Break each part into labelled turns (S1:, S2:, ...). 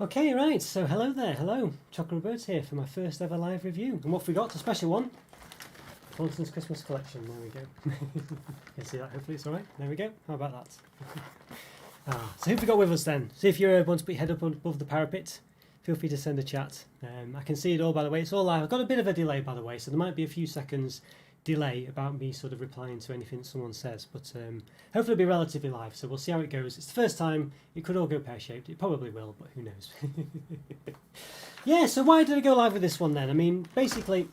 S1: Okay, right, so hello there, hello, Roberto here for my first ever live review. And what have we got? A special one, Thornton's Christmas collection, there we go. You can see that, hopefully it's alright, there we go, how about that? So who have we got with us then? So if you want to put your head up above the parapet, feel free to send a chat. I can see it all, by the way, it's all live. I've got a bit of a delay, by the way, so there might be a few seconds delay about me sort of replying to anything someone says, but hopefully it'll be relatively live, so we'll see how it goes. It's the first time, it could all go pear-shaped, it probably will, but who knows. Yeah, so why did I go live with this one then? I mean, basically,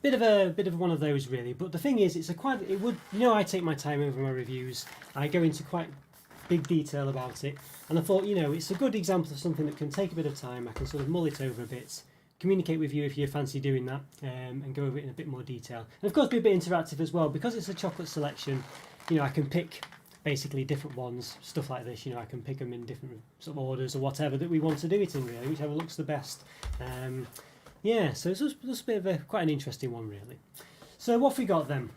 S1: bit of one of those really, but the thing is, I take my time over my reviews, I go into quite big detail about it, and I thought, it's a good example of something that can take a bit of time. I can sort of mull it over a bit, communicate with you if you fancy doing that, and go over it in a bit more detail, and of course be a bit interactive as well, because it's a chocolate selection. I can pick basically different ones, stuff like this. I can pick them in different sort of orders or whatever that we want to do it in, really, whichever looks the best. Yeah, so it's just a bit of quite an interesting one really. So what have we got then?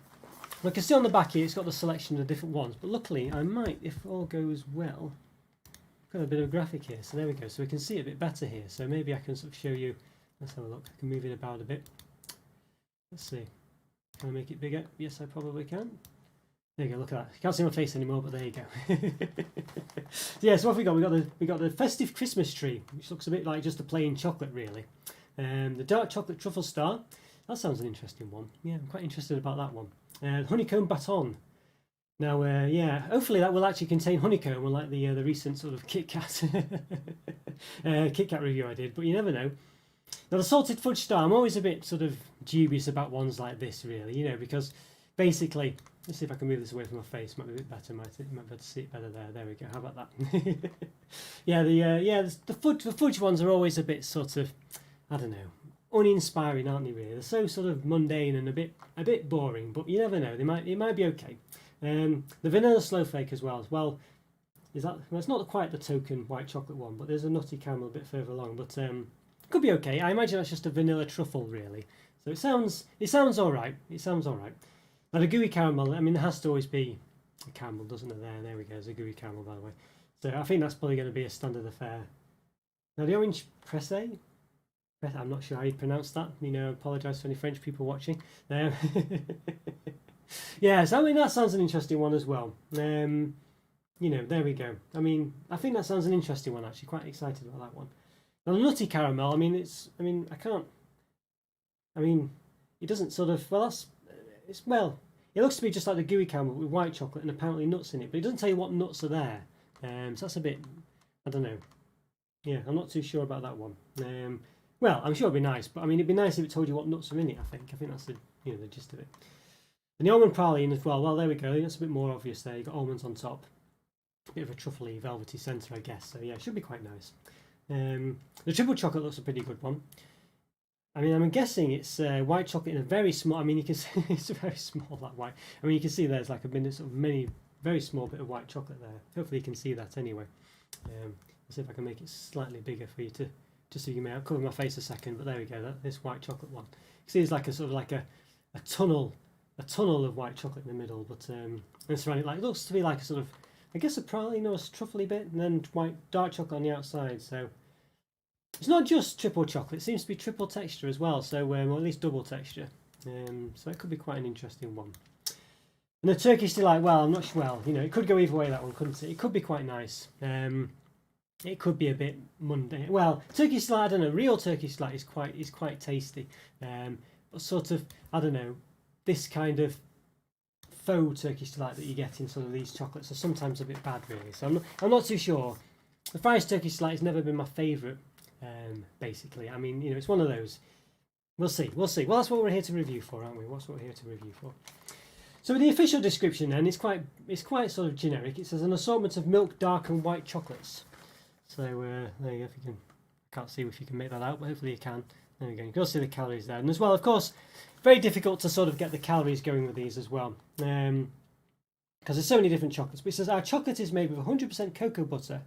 S1: Well, I can see on the back here it's got the selection of different ones, but luckily I might, if all goes well, got a bit of a graphic here, so there we go, so we can see it a bit better here, so maybe I can sort of show you. Let's have a look. I can move it about a bit. Let's see. Can I make it bigger? Yes, I probably can. There you go. Look at that. You can't see my face anymore, but there you go. Yeah. So what have we got? We got the festive Christmas tree, which looks a bit like just a plain chocolate, really. The dark chocolate truffle star. That sounds an interesting one. Yeah, I'm quite interested about that one. Honeycomb baton. Now, yeah, hopefully that will actually contain honeycomb, unlike the recent sort of Kit Kat Kit Kat review I did. But you never know. Now the salted fudge star, I'm always a bit sort of dubious about ones like this, really, because basically, let's see if I can move this away from my face, might be a bit better, might be able to see it better there. There we go. How about that? Yeah, the fudge ones are always a bit sort of, I don't know, uninspiring, aren't they? Really, they're so sort of mundane and a bit boring. But you never know, it might be okay. The vanilla snowflake as well. Well, it's not quite the token white chocolate one, but there's a nutty caramel a bit further along, but. Could be okay. I imagine that's just a vanilla truffle, really. So it sounds all right. It sounds all right. Now the gooey caramel. I mean, there has to always be a caramel, doesn't it? There we go. There's a gooey caramel, by the way. So I think that's probably going to be a standard affair. Now the orange presse. I'm not sure how you pronounce that. I apologise for any French people watching. Yeah. So I mean, that sounds an interesting one as well. There we go. I mean, I think that sounds an interesting one. Actually, quite excited about that one. Now, the nutty caramel, it doesn't sort of, it looks to be just like the gooey caramel with white chocolate and apparently nuts in it, but it doesn't tell you what nuts are there. So that's a bit, I don't know. Yeah, I'm not too sure about that one. Well, I'm sure it'd be nice, but I mean, it'd be nice if it told you what nuts are in it, I think. I think that's the gist of it. And the almond praline as well, there we go. That's a bit more obvious there. You've got almonds on top. A bit of a truffly, velvety centre, I guess. So yeah, it should be quite nice. The triple chocolate looks a pretty good one. I mean, I'm guessing it's white chocolate in a very small. I mean, you can see it's very small, that white. I mean, you can see there's like very small bit of white chocolate there. Hopefully, you can see that anyway. Let's see if I can make it slightly bigger for you just so you may. I'll cover my face a second, but there we go. This white chocolate one. You see, it's like a sort of like a tunnel of white chocolate in the middle, but and surrounding it looks to be like a sort of. I guess a praline or a truffly bit, and then white dark chocolate on the outside. So it's not just triple chocolate; it seems to be triple texture as well. So or at least double texture. So it could be quite an interesting one. And the Turkish delight. Well, I'm not sure. Well, it could go either way. That one, couldn't it? It could be quite nice. It could be a bit mundane. Well, Turkish delight. I don't know. Real Turkish delight is quite tasty. But sort of, I don't know. This kind of faux Turkish delight that you get in sort of these chocolates are sometimes a bit bad, really. So I'm not too sure. The Fry's Turkish delight has never been my favourite. Basically, I mean, it's one of those. We'll see. Well, that's what we're here to review for, aren't we? What's what we're here to review for? So with the official description, then it's quite sort of generic. It says an assortment of milk, dark, and white chocolates. So there you go. If you can, I can't see if you can make that out, but hopefully you can. There we go. You can also see the calories there, and as well, of course. Very difficult to sort of get the calories going with these as well, because there's so many different chocolates. But it says our chocolate is made with 100% cocoa butter.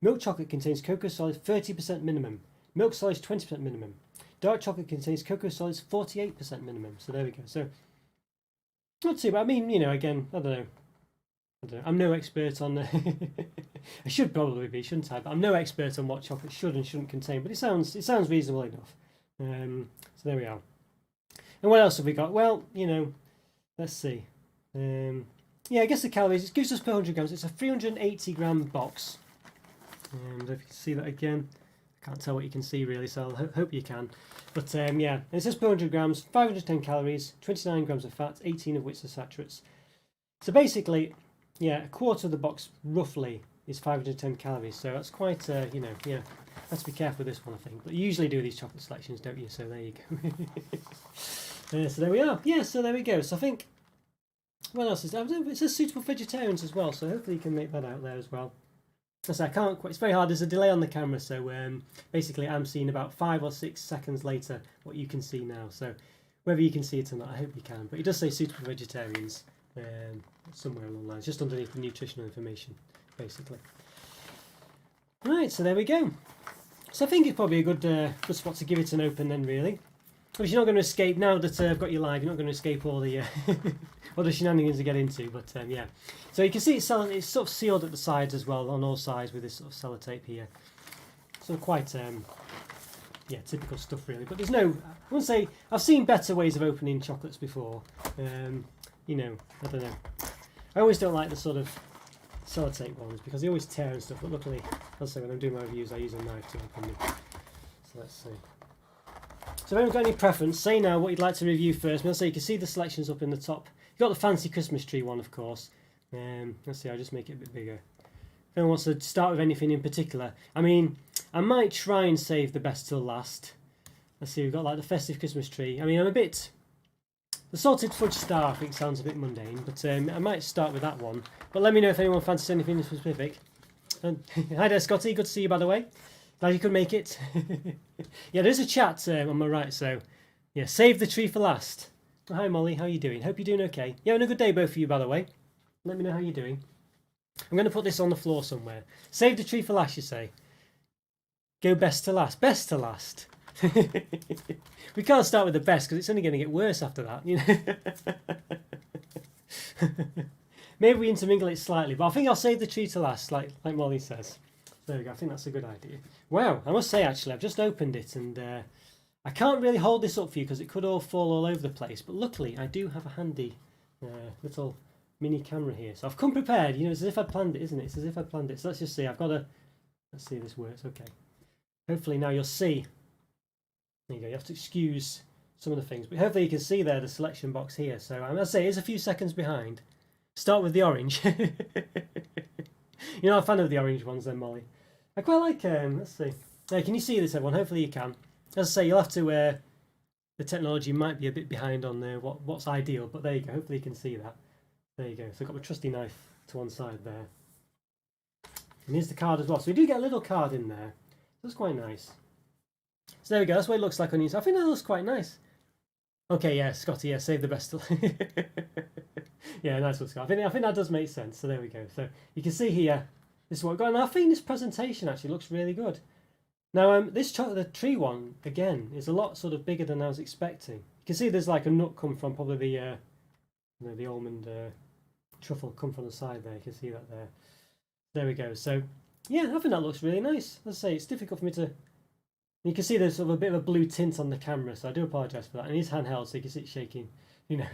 S1: Milk chocolate contains cocoa solids 30% minimum. Milk solids 20% minimum. Dark chocolate contains cocoa solids 48% minimum. So there we go. So not too bad. I mean, again, I don't know. I'm no expert on. I should probably be, shouldn't I? But I'm no expert on what chocolate should and shouldn't contain. But it sounds reasonable enough. So there we are. And what else have we got? Well, let's see. Yeah, I guess the calories. It gives us per 100 grams. It's a 380 gram box. And if you can see that again, I can't tell what you can see really, so I hope you can. But yeah, it says per 100 grams, 510 calories, 29 grams of fat, 18 of which are saturates. So basically, yeah, a quarter of the box roughly is 510 calories. So that's quite, yeah. Have to be careful with this one, I think. But you usually do these chocolate selections, don't you? So there you go. So there we are. Yeah, so there we go. So I think, what else is there? It says suitable for vegetarians as well. So hopefully you can make that out there as well. So I can't quite, it's very hard, there's a delay on the camera, so basically I'm seeing about 5 or 6 seconds later what you can see now, so whether you can see it or not, I hope you can, but it does say suitable for vegetarians somewhere along the lines, just underneath the nutritional information, basically. Right, so there we go. So I think it's probably a good spot to give it an open then, really. Because you're not going to escape, now that I've got you live, you're not going to escape all the all the shenanigans to get into, but yeah. So you can see it's sort of sealed at the sides as well, on all sides with this sort of sellotape here. So quite, yeah, typical stuff really. But there's no, I wouldn't say, I've seen better ways of opening chocolates before. I don't know. I always don't like the sort of sellotape ones because they always tear and stuff, but luckily, as I say, when I'm doing my reviews, I use a knife to open them. So let's see. So if anyone's got any preference, say now what you'd like to review first. So you can see the selections up in the top. You've got the fancy Christmas tree one, of course. Let's see, I'll just make it a bit bigger. If anyone wants to start with anything in particular. I mean, I might try and save the best till last. Let's see, we've got like the festive Christmas tree. I mean, I'm a bit... The salted fudge star, I think, sounds a bit mundane, but I might start with that one. But let me know if anyone fancies anything specific. Hi there, Scotty. Good to see you, by the way. Glad you could make it. Yeah, there's a chat on my right, so yeah, save the tree for last. Oh, hi Molly, how are you doing? Hope you're doing okay. You having a good day, both of you, by the way. Let me know how you're doing. I'm going to put this on the floor somewhere. Save the tree for last, you say. Go best to last. Best to last. We can't start with the best because it's only going to get worse after that. Maybe we intermingle it slightly, but I think I'll save the tree to last, like Molly says. There we go, I think that's a good idea. Wow, I must say actually, I've just opened it and I can't really hold this up for you because it could all fall all over the place, but luckily I do have a handy little mini camera here. So I've come prepared, it's as if I'd planned it, isn't it? It's as if I'd planned it. So let's just see, let's see if this works, okay. Hopefully now you'll see, there you go, you have to excuse some of the things, but hopefully you can see there the selection box here. So I'm going to say it's a few seconds behind. Start with the orange. You're not a fan of the orange ones then, Molly? I quite like, let's see. Can you see this, everyone? Hopefully you can. As I say, you'll have to, the technology might be a bit behind on what's ideal, but there you go. Hopefully you can see that. There you go. So I've got my trusty knife to one side there. And here's the card as well. So we do get a little card in there. That's quite nice. So there we go. That's what it looks like on you. I think that looks quite nice. Okay, yeah, Scotty, yeah, save the best. Yeah, nice one, Scott. I think that does make sense. So there we go. So you can see here, this is what we've got. And I think this presentation actually looks really good. Now, the tree one, again, is a lot sort of bigger than I was expecting. You can see there's like a nut come from, probably the almond truffle come from the side there. You can see that there. There we go. So, yeah, I think that looks really nice. Let's say it's difficult for me to... You can see there's sort of a bit of a blue tint on the camera, so I do apologise for that. And it is handheld, so you can see it shaking,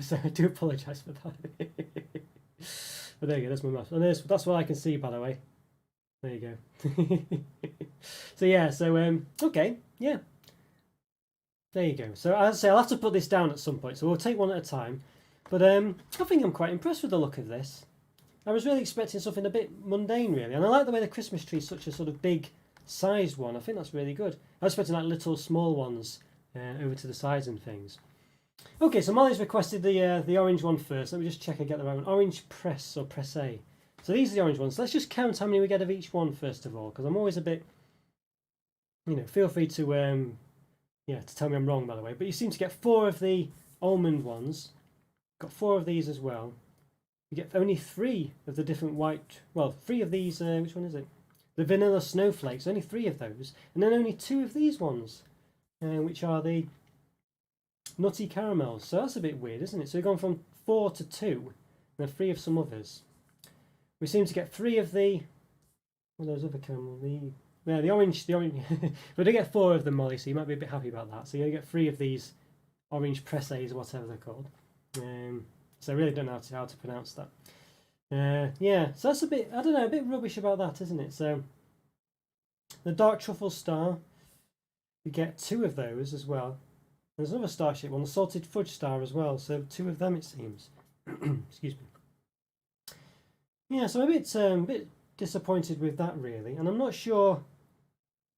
S1: so I do apologise for that. But there you go, that's my mouse. And that's what I can see, by the way. There you go. So yeah, okay, yeah. There you go. So as I say, I'll have to put this down at some point, so we'll take one at a time. But I think I'm quite impressed with the look of this. I was really expecting something a bit mundane, really. And I like the way the Christmas tree is such a sort of big sized one. I think that's really good. I was expecting like little small ones over to the sides and things. Okay, so Molly's requested the orange one first. Let me just check I get the right one. Orange press or pressé. So these are the orange ones. Let's just count how many we get of each one first of all, because I'm always a bit, feel free to to tell me I'm wrong, by the way. But you seem to get 4 of the almond ones. Got 4 of these as well. You get only 3 of the different white. Well, 3 of these. Which one is it? The vanilla snowflakes, only 3 of those, and then only 2 of these ones, which are the nutty caramels. So that's a bit weird, isn't it? So we've gone from 4 to 2, and then 3 of some others. we seem to get 3 of the, what are those other caramel, the orange, we do get 4 of them, Molly, so you might be a bit happy about that. So you get 3 of these orange presses or whatever they're called. So I really don't know how to pronounce that. Yeah, so that's a bit, I don't know, a bit rubbish about that, isn't it? So the dark truffle star, we get 2 of those as well. There's another star-shaped one, the salted fudge star as well, so 2 of them it seems. Excuse me. Yeah, so I'm a bit disappointed with that really, and I'm not sure.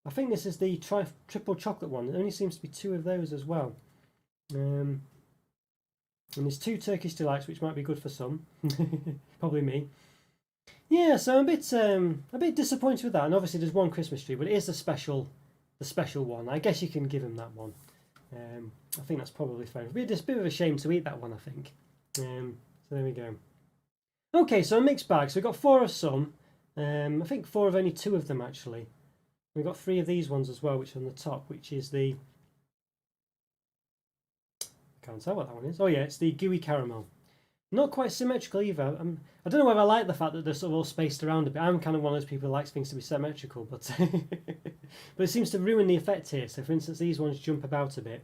S1: I think this is the triple chocolate one. There only seems to be 2 of those as well. And there's 2 Turkish delights, which might be good for some, probably me. Yeah, so I'm a bit disappointed with that. And obviously there's 1 Christmas tree, but it is the special one. I guess you can give him that one. I think that's probably fair. It'd be just a bit of a shame to eat that one, I think. So there we go. Okay, so a mixed bag. So we've got 4 of some. I think 4 of only 2 of them actually. We've got 3 of these ones as well, which are on the top, which is the, I can't tell what that one is. Oh yeah, it's the gooey caramel. Not quite symmetrical either. I don't know whether I like the fact that they're sort of all spaced around a bit. I'm kind of one of those people who likes things to be symmetrical, but but it seems to ruin the effect here. So for instance, these ones jump about a bit.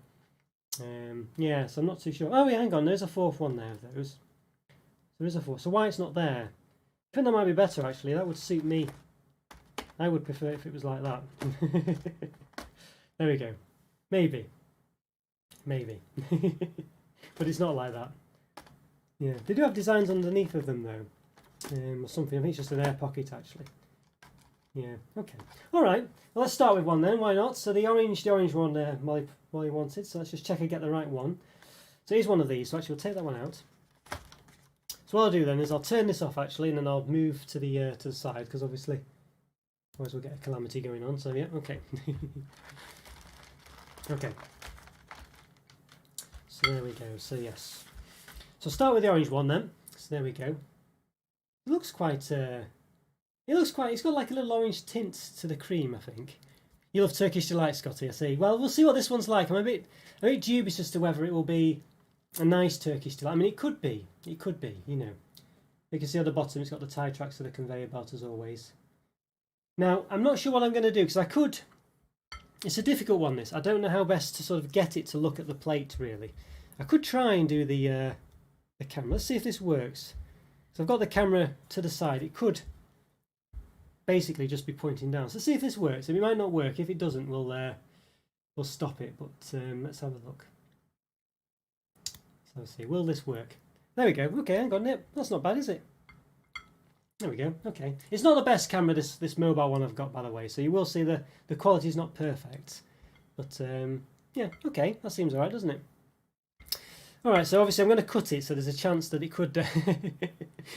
S1: Yeah, so I'm not too sure. Oh yeah, hang on, there's a 4th one there of those. There is a 4th. So why it's not there? I think that might be better actually. That would suit me. I would prefer if it was like that. There we go. Maybe. But it's not like that. Yeah, they do have designs underneath of them though, or something. I think it's just an air pocket actually. Yeah. Okay. All right. Well, let's start with one then. Why not? So the orange one Molly wanted. So let's just check and get the right one. So here's one of these. So actually, we'll take that one out. So what I'll do then is I'll turn this off actually, and then I'll move to the side because obviously, otherwise we'll get a calamity going on. So yeah. Okay. Okay. So there we go. So yes. So I'll start with the orange one then. So there we go. It looks quite. It's got like a little orange tint to the cream, I think. You love Turkish delight, Scotty, I see. Well, we'll see what this one's like. I'm a bit dubious as to whether it will be a nice Turkish delight. I mean, it could be, you know. You can see on the bottom it's got the tie tracks to the conveyor belt as always. Now, I'm not sure what I'm going to do because I could. It's a difficult one, this. I don't know how best to sort of get it to look at the plate, really. I could try and do the camera. Let's see if this works. So I've got the camera to the side. It could basically just be pointing down. So let's see if this works. It might not work. If it doesn't, we'll stop it. But let's have a look. So let's see. Will this work? There we go. Okay, hang on. Yep, that's not bad, is it? There we go. Okay. It's not the best camera, this mobile one I've got, by the way. So you will see the quality is not perfect. But yeah, okay. That seems all right, doesn't it? All right, so obviously I'm going to cut it, so there's a chance that it could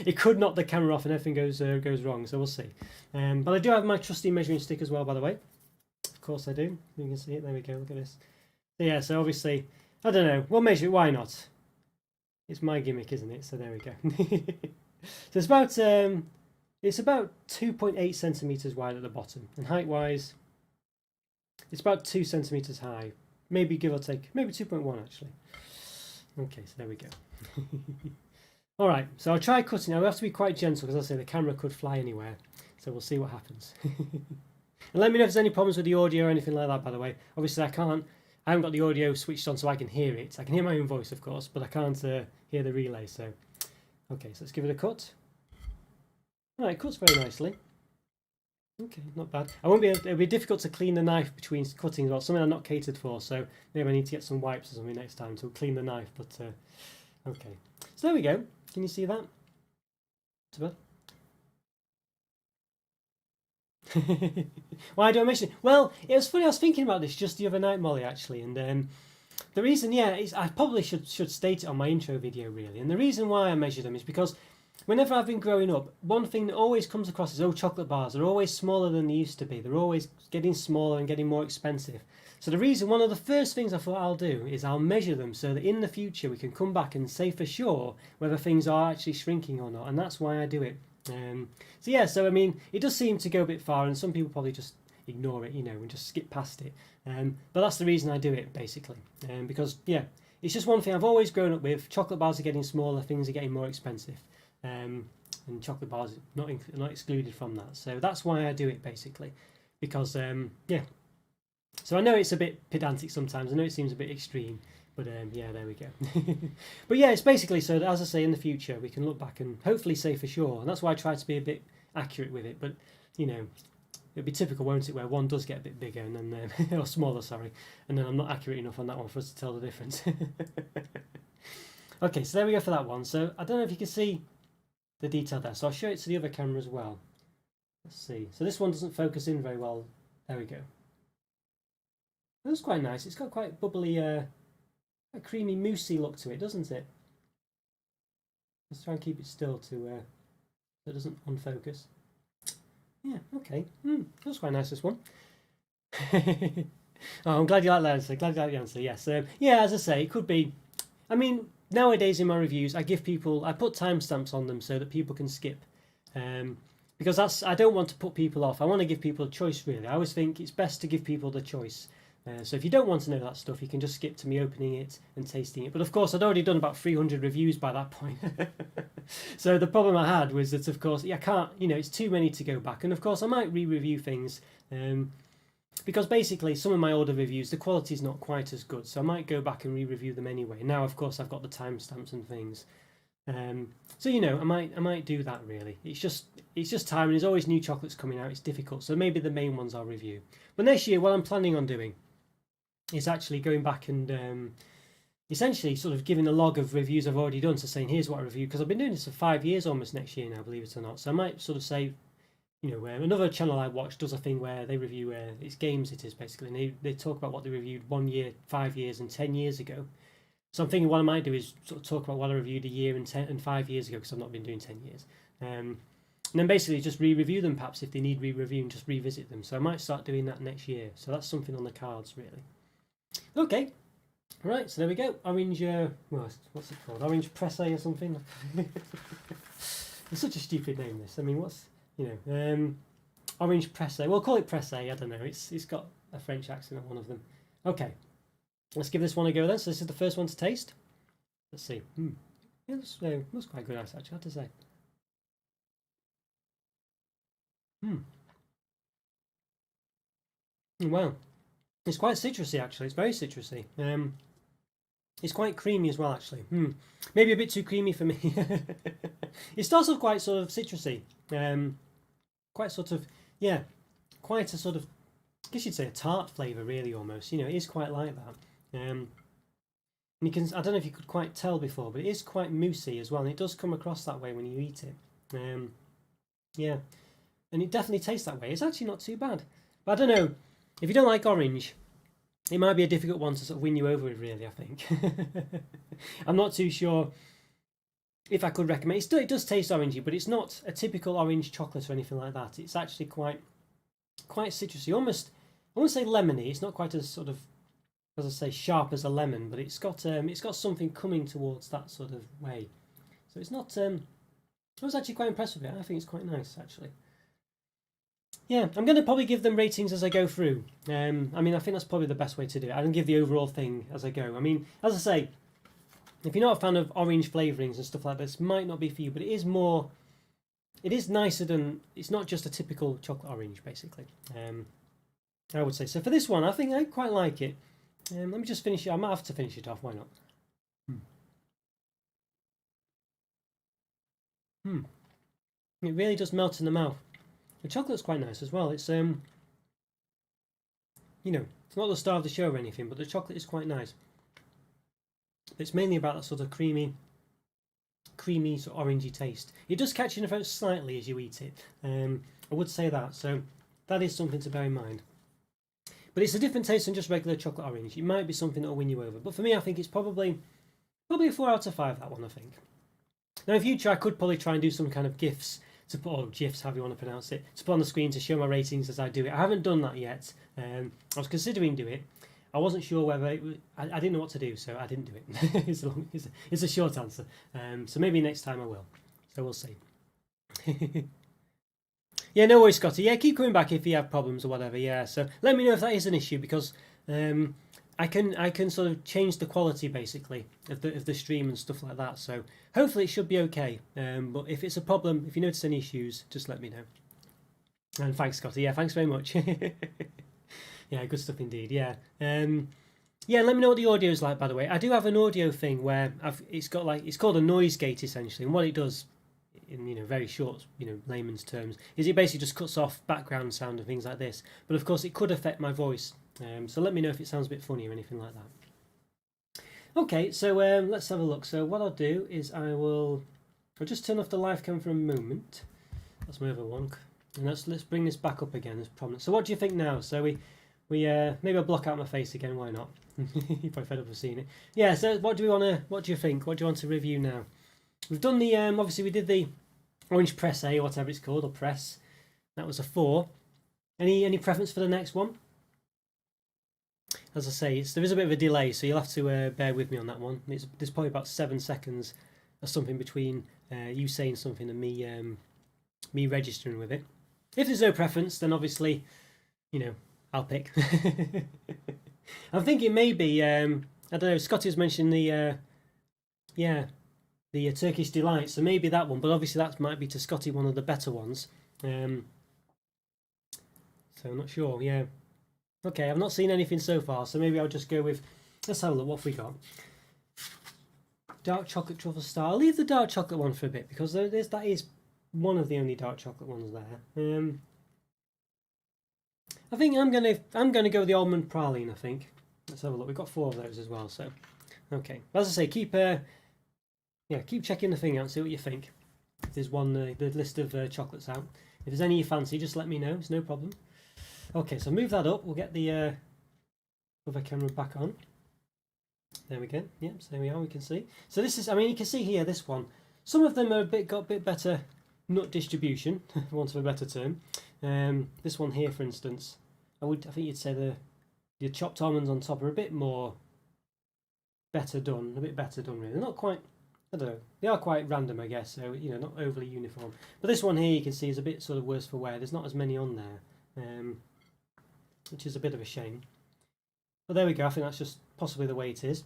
S1: it could knock the camera off and everything goes wrong. So we'll see. But I do have my trusty measuring stick as well, by the way. Of course I do. You can see it. There we go. Look at this. So yeah. So obviously, I don't know. We'll measure it. Why not? It's my gimmick, isn't it? So there we go. So it's about 2.8 centimeters wide at the bottom, and height-wise, it's about 2 centimeters high. Maybe give or take. Maybe 2.1 actually. Okay, so there we go. All right, so I'll try cutting. I'll have to be quite gentle because I say the camera could fly anywhere. So we'll see what happens. And let me know if there's any problems with the audio or anything like that, by the way. Obviously, I haven't got the audio switched on so I can hear it. I can hear my own voice, of course, but I can't hear the relay. So, okay, so let's give it a cut. All right, it cuts very nicely. Okay, not bad. It'll be difficult to clean the knife between cutting as well. Something I'm not catered for, so maybe I need to get some wipes or something next time to clean the knife. But okay, so there we go. Can you see that? Too bad. Why do I mention it? Well, it was funny. I was thinking about this just the other night, Molly, actually, and the reason, yeah, is I probably should state it on my intro video, really. And the reason why I measure them is because whenever I've been growing up, one thing that always comes across is, oh, chocolate bars are always smaller than they used to be. They're always getting smaller and getting more expensive. So one of the first things I thought I'll do is I'll measure them so that in the future we can come back and say for sure whether things are actually shrinking or not. And that's why I do it. So yeah, so I mean, it does seem to go a bit far, and some people probably just ignore it, you know, and just skip past it. But that's the reason I do it, basically. Because, yeah, it's just one thing I've always grown up with. Chocolate bars are getting smaller, things are getting more expensive. and chocolate bars not excluded from that. So that's why I do it basically, because yeah. So I know it's a bit pedantic sometimes. I know it seems a bit extreme, but yeah, there we go. But yeah, it's basically so that, as I say, in the future we can look back and hopefully say for sure. And that's why I try to be a bit accurate with it. But you know, it'll be typical, won't it, where one does get a bit bigger and then or smaller, sorry, and then I'm not accurate enough on that one for us to tell the difference. Okay, so there we go for that one. So I don't know if you can see the detail there. So I'll show it to the other camera as well. Let's see. So this one doesn't focus in very well. There we go. That's quite nice. It's got quite bubbly, a creamy, moussey look to it, doesn't it? Let's try and keep it still to so it doesn't unfocus. Yeah, okay. That's quite nice, this one. Oh, I'm glad you like the answer. Glad you like the answer. Yes. Yeah, as I say, it could be. I mean, nowadays in my reviews, I put timestamps on them so that people can skip. Because I don't want to put people off. I want to give people a choice, really. I always think it's best to give people the choice. So if you don't want to know that stuff, you can just skip to me opening it and tasting it. But of course, I'd already done about 300 reviews by that point. So the problem I had was that, of course, I can't, it's too many to go back. And of course, I might re-review things because basically some of my older reviews, the quality is not quite as good. So I might go back and re-review them anyway. Now, of course, I've got the timestamps and things. So I might do that really. It's just time, and there's always new chocolates coming out. It's difficult. So maybe the main ones I'll review. But next year, what I'm planning on doing is actually going back and essentially sort of giving a log of reviews I've already done. So saying, here's what I reviewed, because I've been doing this for 5 years almost next year now, believe it or not. So I might sort of say, another channel I watch does a thing where they review, it's games it is basically, and they talk about what they reviewed 1 year, 5 years and 10 years ago. So I'm thinking what I might do is sort of talk about what I reviewed a year and 5 years ago, because I've not been doing 10 years. And then basically just re-review them perhaps if they need re-review, and just revisit them. So I might start doing that next year. So that's something on the cards really. Okay, right, so there we go. Orange, what's it called? Orange presse or something? It's such a stupid name, this. I mean, orange presse. We'll call it presse, I don't know. It's got a French accent on one of them. Okay, let's give this one a go then. So this is the first one to taste. Let's see. Yeah, that's quite good, actually, I have to say. Wow. It's quite citrusy, actually. It's very citrusy. It's quite creamy as well, actually. Maybe a bit too creamy for me. It starts off quite sort of citrusy. Quite sort of, yeah, quite a sort of, I guess you'd say a tart flavour, really, almost. It is quite like that. And you can, I don't know if you could quite tell before, but it is quite moussey as well. And it does come across that way when you eat it. Yeah, and it definitely tastes that way. It's actually not too bad. But I don't know. If you don't like orange, it might be a difficult one to sort of win you over with, really, I think. I'm not too sure if I could recommend it. It does taste orangey, but it's not a typical orange chocolate or anything like that. It's actually quite citrusy, almost, I wouldn't say lemony. It's not quite as sort of, as I say, sharp as a lemon, but it's got something coming towards that sort of way. So it's not, I was actually quite impressed with it. I think it's quite nice, actually. Yeah, I'm going to probably give them ratings as I go through. I mean, I think that's probably the best way to do it. I can give the overall thing as I go. I mean, as I say, if you're not a fan of orange flavourings and stuff like this, might not be for you, but it is nicer than, it's not just a typical chocolate orange, basically. I would say. So for this one, I think I quite like it. Let me just finish it. I might have to finish it off, why not? It really does melt in the mouth. The chocolate's quite nice as well. It's it's not the star of the show or anything, but the chocolate is quite nice. It's mainly about that sort of creamy sort of orangey taste. It does catch you in the throat slightly as you eat it. I would say that. So that is something to bear in mind. But it's a different taste than just regular chocolate orange. It might be something that will win you over. But for me, I think it's probably a 4 out of 5, that one, I think. Now in future, I could probably try and do some kind of GIFs to put, or GIFs, however you want to pronounce it, to put on the screen to show my ratings as I do it. I haven't done that yet. I was considering doing it. I wasn't sure whether it was, I didn't know what to do, so I didn't do it. It's a short answer. So maybe next time I will. So we'll see. Yeah, no worries, Scotty. Yeah, keep coming back if you have problems or whatever. Yeah, so let me know if that is an issue, because I can sort of change the quality basically of the stream and stuff like that. So hopefully it should be okay. But if it's a problem, if you notice any issues, just let me know. And thanks, Scotty. Yeah, thanks very much. Yeah, good stuff indeed. Yeah. Yeah, let me know what the audio is like. By the way, I do have an audio thing where it's called a noise gate essentially, and what it does, in very short layman's terms, is it basically just cuts off background sound and things like this. But of course, it could affect my voice. So let me know if it sounds a bit funny or anything like that. Okay, so let's have a look. So what I'll do is I'll just turn off the live cam for a moment. That's my other one, and let's bring this back up again as prominent. So what do you think now? So we maybe I'll block out my face again. Why not? You're probably fed up of seeing it. Yeah. So what do you think? What do you want to review now? We've done the obviously we did the orange press or whatever it's called, or press. That was a 4. Any preference for the next one? As I say, there is a bit of a delay, so you'll have to bear with me on that one. There's probably about 7 seconds or something between you saying something and me registering with it. If there's no preference, then obviously, I'll pick. I'm thinking maybe I don't know. Scotty was mentioning the Turkish delight, so maybe that one. But obviously that might be to Scotty one of the better ones. So I'm not sure. Yeah. Okay, I've not seen anything so far, so maybe I'll just go with. Let's have a look. What have we got? Dark chocolate truffle star. I'll leave the dark chocolate one for a bit because that is one of the only dark chocolate ones there. I think I'm gonna go with the almond praline. I think. Let's have a look. We've got 4 of those as well. So, okay. As I say, keep checking the thing out and see what you think. If there's one, the list of chocolates out. If there's any you fancy, just let me know. It's no problem. Okay, so move that up. We'll get the other camera back on. There we go. Yep, so there we are. We can see. So this is. I mean, you can see here this one. Some of them are got a bit better nut distribution, for want of a better term. This one here, for instance, I think you'd say the chopped almonds on top are a bit more better done. A bit better done, really. They're not quite. I don't know. They are quite random, I guess. So not overly uniform. But this one here, you can see, is a bit sort of worse for wear. There's not as many on there. Which is a bit of a shame. But there we go. I think that's just possibly the way it is.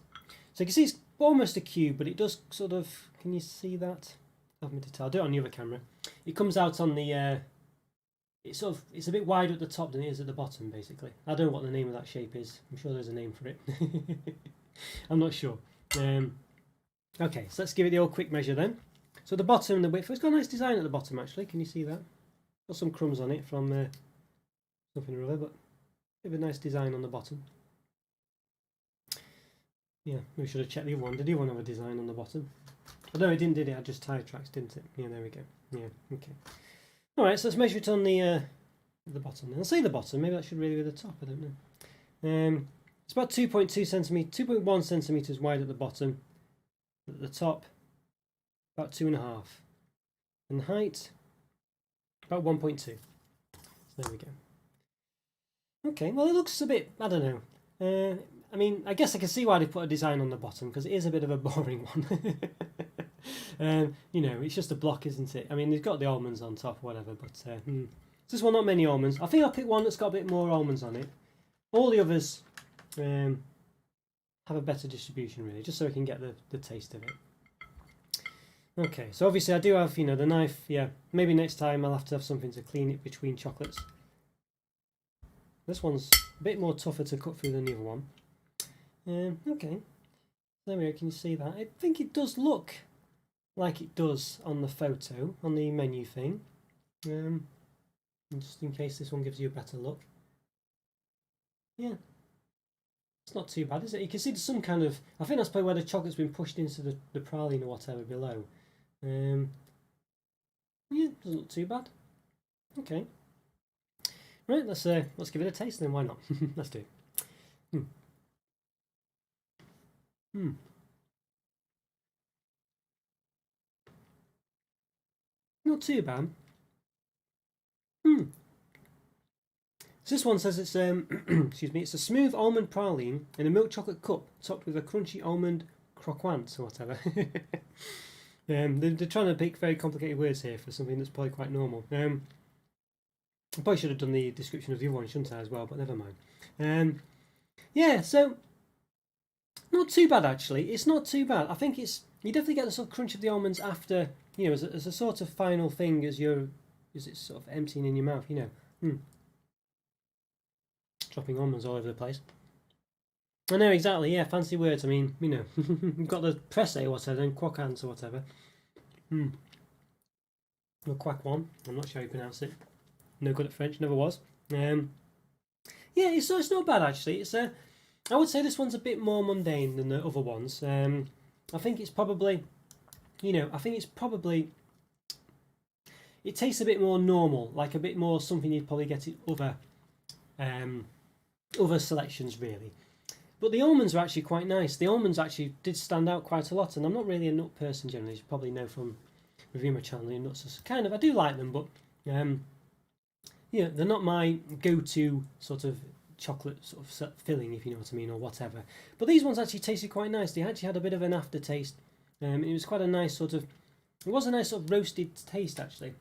S1: So you can see it's almost a cube, but it does sort of. Can you see that? I'll do it on the other camera. It comes out on the. It's a bit wider at the top than it is at the bottom, basically. I don't know what the name of that shape is. I'm sure there's a name for it. I'm not sure. Okay, so let's give it the old quick measure then. So the bottom and the width. It's got a nice design at the bottom actually. Can you see that? Got some crumbs on it from something or other, but a bit of a nice design on the bottom. Yeah, we should have checked the other one. Did the other one have a design on the bottom? Oh, no, it didn't, did it? I just tire tracks, didn't it? Yeah, there we go. Yeah, okay. All right, so let's measure it on the bottom. I'll say the bottom. Maybe that should really be the top. I don't know. It's about 2.1 centimeters wide at the bottom. At the top, about 2.5, and the height about 1.2. So there we go. Okay, well it looks a bit. I don't know. I mean, I guess I can see why they put a design on the bottom because it is a bit of a boring one. It's just a block, isn't it? I mean, they've got the almonds on top, whatever. But this one, not many almonds. I think I'll pick one that's got a bit more almonds on it. All the others have a better distribution, really, just so I can get the taste of it. Okay, so obviously I do have, the knife. Yeah, maybe next time I'll have to have something to clean it between chocolates. This one's a bit more tougher to cut through than the other one. Okay, there we go. Can you see that? I think it does look like it does on the photo, on the menu thing. Just in case this one gives you a better look. Yeah. It's not too bad, is it? You can see there's some kind of. I think that's probably where the chocolate's been pushed into the praline or whatever below. Yeah, doesn't look too bad. Okay. Right, let's give it a taste then. Why not? Let's do it. Not too bad. So this one says it's excuse me, it's a smooth almond praline in a milk chocolate cup topped with a crunchy almond croquant or whatever. They're trying to pick very complicated words here for something that's probably quite normal. I probably should have done the description of the other one, shouldn't I, as well, but never mind. Yeah, so Not too bad actually. It's not too bad. I think it's you definitely get the sort of crunch of the almonds after, you know, as a sort of final thing as it's sort of emptying in your mouth, you know. Dropping almonds all over the place. I know exactly. Yeah, fancy words. I mean, you know, you've got the presse or whatever, and croquants or whatever. Or quack one. I'm not sure how you pronounce it. No good at French. Never was. Yeah, it's not bad actually. I would say this one's a bit more mundane than the other ones. I think it's probably, you know, it tastes a bit more normal, like a bit more something you'd probably get in other selections really. But the almonds are actually quite nice. The almonds actually did stand out quite a lot, and I'm not really a nut person generally, as you probably know from reviewing my channel. Nuts are kind of, I do like them, but yeah, they're not my go-to sort of chocolate sort of filling, if you know what I mean, or whatever. But these ones actually tasted quite nice. They actually had a bit of an aftertaste. It was quite a nice sort of, it was a nice sort of roasted taste actually.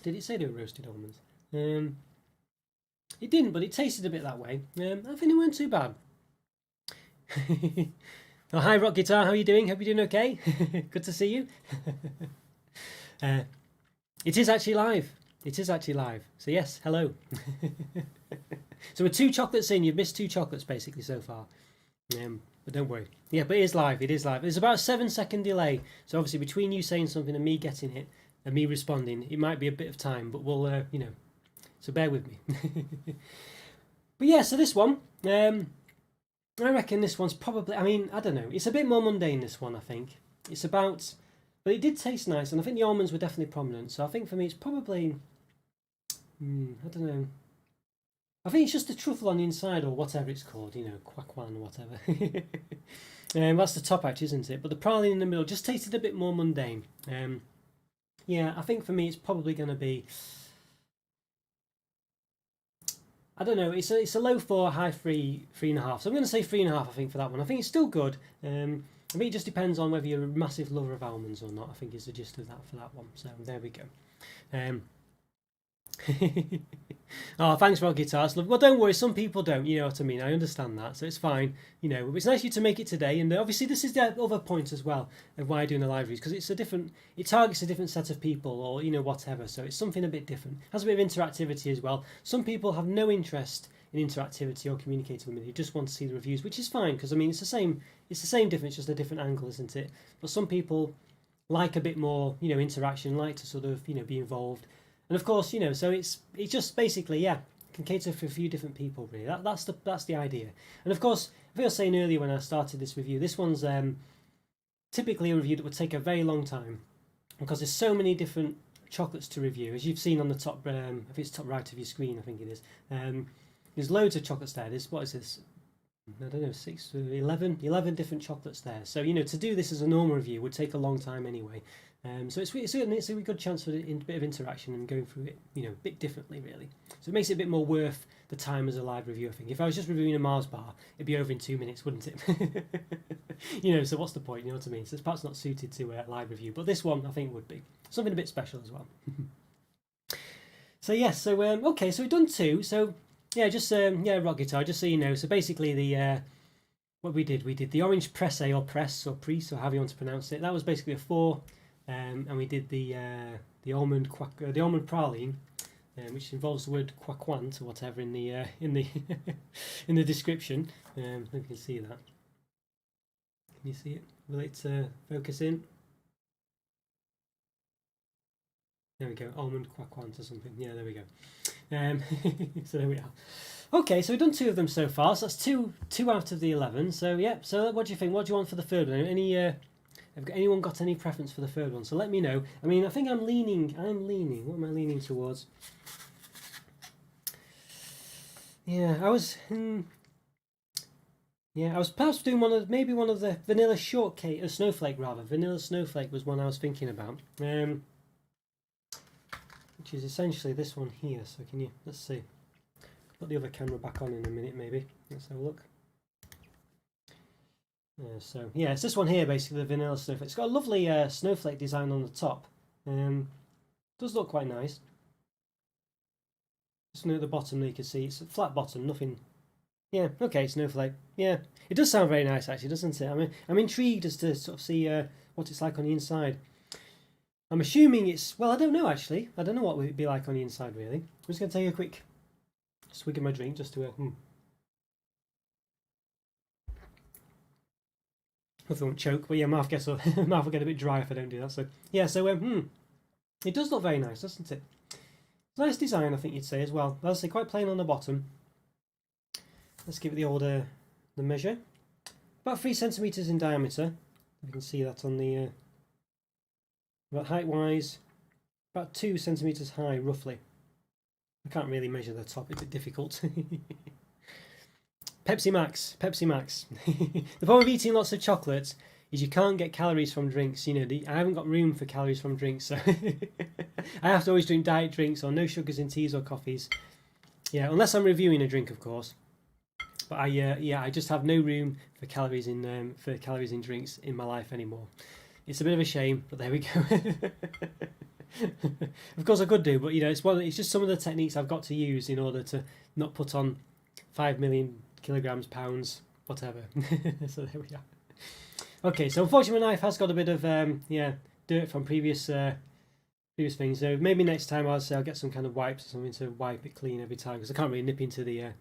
S1: Did it say they were roasted almonds? It didn't, but it tasted a bit that way. I think they weren't too bad. Oh, hi Rock Guitar, how are you doing? Hope you're doing okay. Good to see you. It is actually live. It is actually live. So yes, hello. So we're 2 chocolates in. You've missed 2 chocolates basically so far. But don't worry. Yeah, but it is live. It is live. There's about a 7-second delay. So obviously between you saying something and me getting it and me responding, it might be a bit of time, but we'll, you know, so bear with me. But yeah, so this one, I reckon this one's probably, I mean, I don't know. It's a bit more mundane, this one, I think. It's about, but it did taste nice, and I think the almonds were definitely prominent. So I think for me it's probably, I don't know. I think it's just the truffle on the inside, or whatever it's called, you know, quackwan or whatever. That's the top actually, isn't it? But the praline in the middle just tasted a bit more mundane. Yeah, I think for me it's probably going to be, I don't know, it's a low 4, high 3, 3.5. So I'm going to say 3.5, I think, for that one. I think it's still good. I mean, it just depends on whether you're a massive lover of almonds or not, I think is the gist of that for that one. So there we go. Oh, thanks for guitars. Well, don't worry, some people don't, you know what I mean. I understand that, so it's fine. You know, it's nice of you to make it today, and obviously this is the other point as well of why I'm doing the live reviews, because it targets a different set of people, or, you know, whatever, so it's something a bit different. Has a bit of interactivity as well. Some people have no interest in interactivity or communicating with me. They just want to see the reviews, which is fine, because I mean, it's the same difference, just a different angle, isn't it? But some people like a bit more, you know, interaction, like to sort of, you know, be involved. And of course, you know, so it's just basically, yeah, can cater for a few different people, really. That's the idea. And of course, I was saying earlier when I started this review, this one's typically a review that would take a very long time, because there's so many different chocolates to review, as you've seen on the top, I think it's top right of your screen, I think it is. There's loads of chocolates there. There's, what is this? I don't know, 11 different chocolates there. So, you know, to do this as a normal review would take a long time anyway. So it's a really good chance for a bit of interaction and going through it, you know, a bit differently, really. So it makes it a bit more worth the time as a live review, I think. If I was just reviewing a Mars bar, it'd be over in 2 minutes, wouldn't it? You know, so what's the point, you know what I mean? So it's perhaps not suited to a live review, but this one I think would be. Something a bit special as well. So yes, so okay, so we've done 2. So yeah, just yeah, rock guitar, just so you know. So basically the what we did the orange presse or press or prise or however you want to pronounce it. That was basically a 4. And we did the almond praline, which involves the word quaquant or whatever in the in the description. I don't know if you can see that. Can you see it? Will it focus in? There we go, almond quaquant or something. Yeah, there we go. So there we are. Okay, so we've done 2 of them so far. So that's two out of the 11. So yeah. So what do you think? What do you want for the third one? Have anyone got any preference for the third one? So let me know. I mean, I think I'm leaning. What am I leaning towards? Yeah, I was perhaps doing maybe one of the vanilla shortcake, snowflake rather. Vanilla snowflake was one I was thinking about. Which is essentially this one here. So let's see. Put the other camera back on in a minute, maybe. Let's have a look. So yeah, it's this one here, basically the vanilla snowflake. It's got a lovely snowflake design on the top. Does look quite nice. Just at the bottom there you can see it's a flat bottom, nothing Yeah, okay, snowflake. Yeah, it does sound very nice actually, doesn't it? I mean, I'm intrigued as to sort of see what it's like on the inside. I'm assuming it's, well, I don't know actually. I don't know what it would be like on the inside really. I'm just going to take a quick swig of my drink just to, hopefully I won't choke, but yeah, mouth gets mouth will get a bit dry if I don't do that. So yeah, so it does look very nice, doesn't it? Nice design, I think you'd say as well. As I say, quite plain on the bottom. Let's give it the old the measure. About 3 centimeters in diameter. You can see that on the about height-wise, about 2 centimeters high, roughly. I can't really measure the top; it's a bit difficult. Pepsi Max, Pepsi Max. The problem with eating lots of chocolate is you can't get calories from drinks. You know, I haven't got room for calories from drinks, so I have to always drink diet drinks or no sugars in teas or coffees. Yeah, unless I'm reviewing a drink, of course. But I just have no room for calories in drinks in my life anymore. It's a bit of a shame, but there we go. Of course, I could do, but you know, it's just some of the techniques I've got to use in order to not put on 5 million kilograms, pounds, whatever. So there we are. Okay, so unfortunately, my knife has got a bit of dirt from previous things. So maybe next time I'll get some kind of wipes or something to wipe it clean every time because I can't really nip into the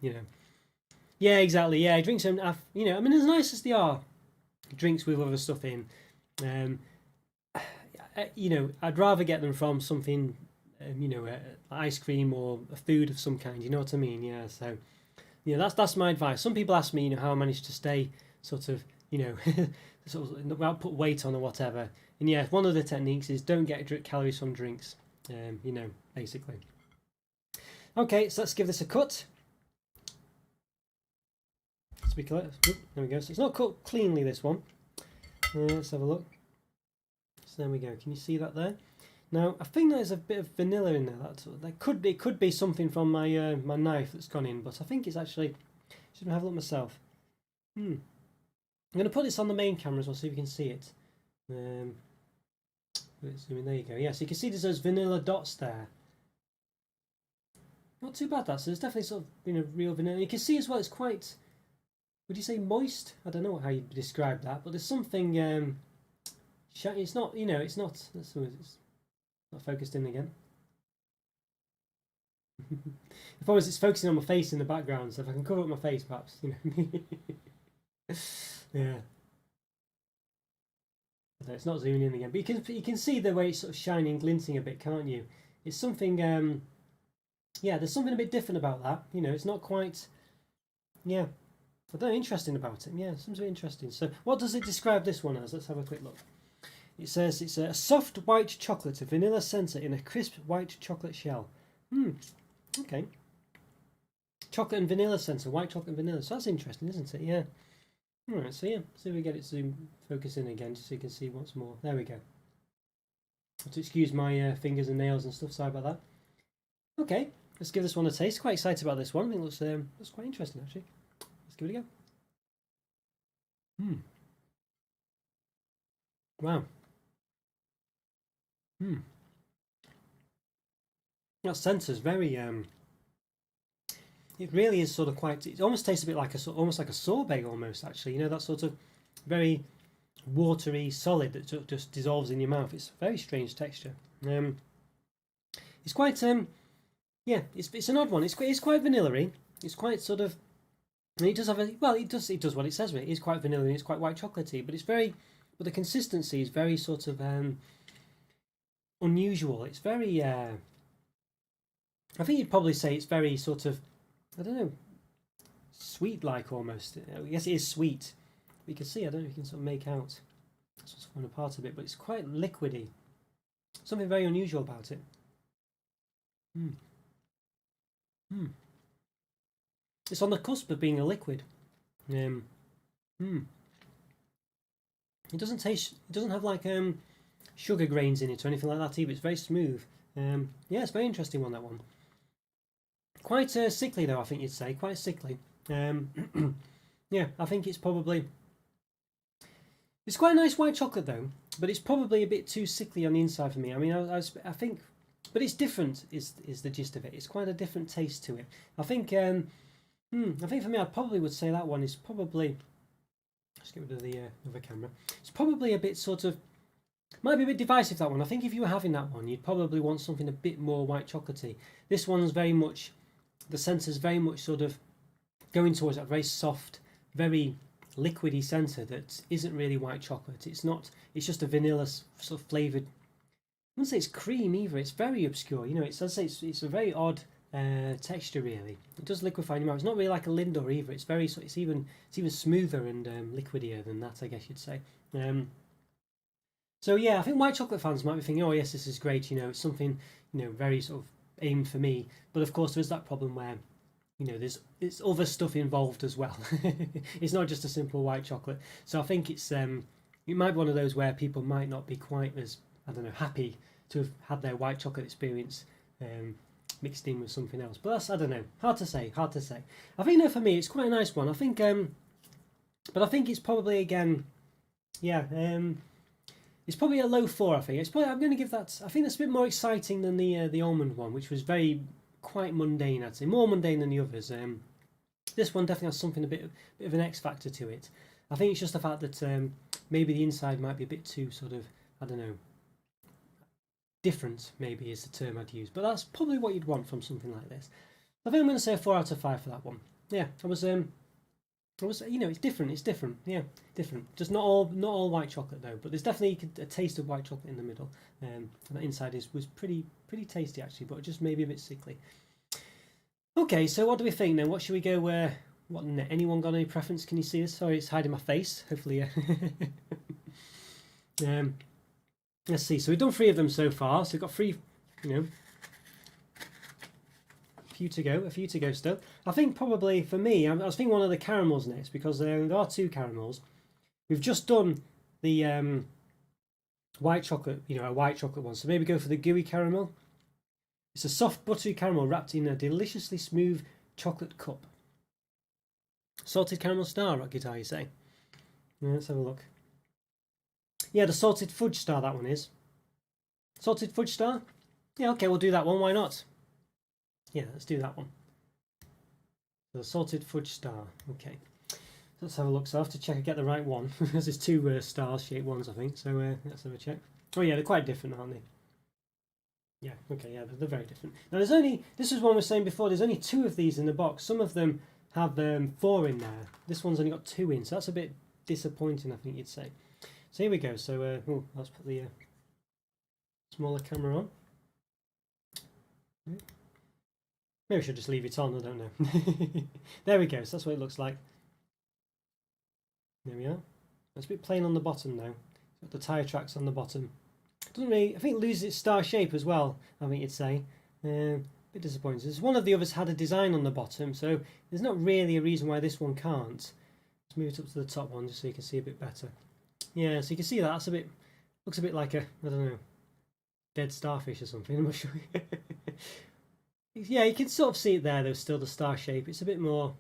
S1: Yeah, exactly. Yeah, drinks and I mean, as nice as they are, drinks with other stuff in. I'd rather get them from something, ice cream or a food of some kind. You know what I mean? Yeah. So, that's my advice. Some people ask me, how I managed to stay sort of, sort of without put weight on or whatever. And yeah, one of the techniques is don't get calories from drinks. Basically. Okay, so let's give this a cut. There we go. So it's not cut cleanly, this one. Let's have a look. So there we go. Can you see that there? Now I think there's a bit of vanilla in there. It could be something from my my knife that's gone in, but I think it's actually. Should have a look myself. I'm going to put this on the main camera as well, see if you can see it. There you go. Yeah, so you can see there's those vanilla dots there. Not too bad that. So there's definitely sort of real vanilla. You can see as well. It's quite. Would you say moist? I don't know how you describe that, but there's something. It's not. It's not. It's not focused in again. The problem is it's focusing on my face in the background, so if I can cover up my face, perhaps. Yeah. So it's not zooming in again, but you can see the way it's sort of shining, glinting a bit, can't you? It's something. There's something a bit different about that. It's not quite. Yeah. I don't know, interesting about it. Yeah, seems very interesting. So, what does it describe this one as? Let's have a quick look. It says it's a soft white chocolate, a vanilla centre in a crisp white chocolate shell. Okay. Chocolate and vanilla centre, white chocolate and vanilla. So that's interesting, isn't it? Yeah. All right. So yeah, see if we get it zoom focus in again, just so you can see what's more. There we go. Have to excuse my fingers and nails and stuff. Sorry about that. Okay, let's give this one a taste. Quite excited about this one. I think it looks quite interesting actually. Give it a go. Wow. That centre's very it really is sort of quite. It almost tastes a bit like almost like a sorbet almost actually. That sort of very watery solid that just dissolves in your mouth. It's a very strange texture. It's quite it's an odd one. It's quite vanilla-y. It's quite sort of. And it does have it does what it says. It is quite vanilla and it's quite white chocolatey, but the consistency is very sort of unusual. It's very I think you'd probably say it's very sort of, I don't know, sweet-like almost. I guess it is sweet. But you can see, I don't know if you can sort of make out what's falling apart a bit, but it's quite liquidy. Something very unusual about it. It's on the cusp of being a liquid. It doesn't taste. It doesn't have like sugar grains in it or anything like that either. It's very smooth. Yeah, it's a very interesting one. That one. Quite sickly though, I think you'd say. Quite sickly. Yeah, I think it's probably. It's quite a nice white chocolate though, but it's probably a bit too sickly on the inside for me. I mean, I think, but it's different. Is the gist of it? It's quite a different taste to it. I think. I think for me, I probably would say that one is probably. Let's get rid of the other camera. It's probably a bit sort of. Might be a bit divisive, that one. I think if you were having that one, you'd probably want something a bit more white chocolatey. This one's very much. The centre's very much sort of going towards that very soft, very liquidy centre that isn't really white chocolate. It's not. It's just a vanilla sort of flavoured. I wouldn't say it's cream either. It's very obscure. You know, I'd say it's a very odd texture. Really, it does liquefy in your mouth. It's not really like a Lindor either. It's very. It's even smoother and liquidier than that, I guess you'd say. So yeah, I think white chocolate fans might be thinking, oh yes, this is great. You know, it's something very sort of aimed for me. But of course, there's that problem where there's other stuff involved as well. It's not just a simple white chocolate. So I think it might be one of those where people might not be quite as, I don't know, happy to have had their white chocolate experience mixed in with something else. But that's, I don't know, hard to say. I think for me it's quite a nice one. I think, but I think it's probably again, yeah, it's probably a low 4. I think it's probably, I'm going to give that. I think that's a bit more exciting than the almond one, which was quite mundane. I'd say more mundane than the others. This one definitely has something a bit of an X factor to it. I think it's just the fact that maybe the inside might be a bit too sort of, I don't know, different. Maybe is the term I'd use, but that's probably what you'd want from something like this. I think I'm going to say a 4 out of 5 for that one. Yeah, I was it's different. It's different. Yeah, different. Just not all white chocolate though. But there's definitely a taste of white chocolate in the middle. And the inside was pretty tasty actually, but just maybe a bit sickly. Okay, so what do we think then? What should we go? What? Anyone got any preference? Can you see this? Sorry, it's hiding my face. Hopefully, yeah. Let's see. So we've done 3 of them so far. So we've got 3. A few to go still. I think probably for me, I was thinking one of the caramels next because there are 2 caramels. We've just done the white chocolate, a white chocolate one. So maybe go for the gooey caramel. It's a soft buttery caramel wrapped in a deliciously smooth chocolate cup. Salted caramel star, rock guitar, you say? Yeah, let's have a look. Yeah, the salted fudge star, that one is. Salted fudge star? Yeah, okay, we'll do that one. Why not? Yeah, let's do that one. The salted fudge star. Okay. Let's have a look. So I have to check I get the right one because there's 2 star-shaped ones, I think. So let's have a check. Oh yeah, they're quite different, aren't they? Yeah. Okay. Yeah, they're very different. Now there's only. This is one we were saying before. There's only 2 of these in the box. Some of them have 4 in there. This one's only got 2 in, so that's a bit disappointing, I think you'd say. So here we go. So let's put the smaller camera on. Maybe I should just leave it on, I don't know. There we go, so that's what it looks like. There we are. It's a bit plain on the bottom now. Got the tyre tracks on the bottom. Doesn't really, I think it loses its star shape as well, I think you'd say. A bit disappointing. One of the others had a design on the bottom, so there's not really a reason why this one can't. Let's move it up to the top one just so you can see a bit better. Yeah, so you can see that. That's a bit, looks a bit like a, I don't know, dead starfish or something, I'm not sure. Yeah, you can sort of see it there though, still the star shape. It's a bit more,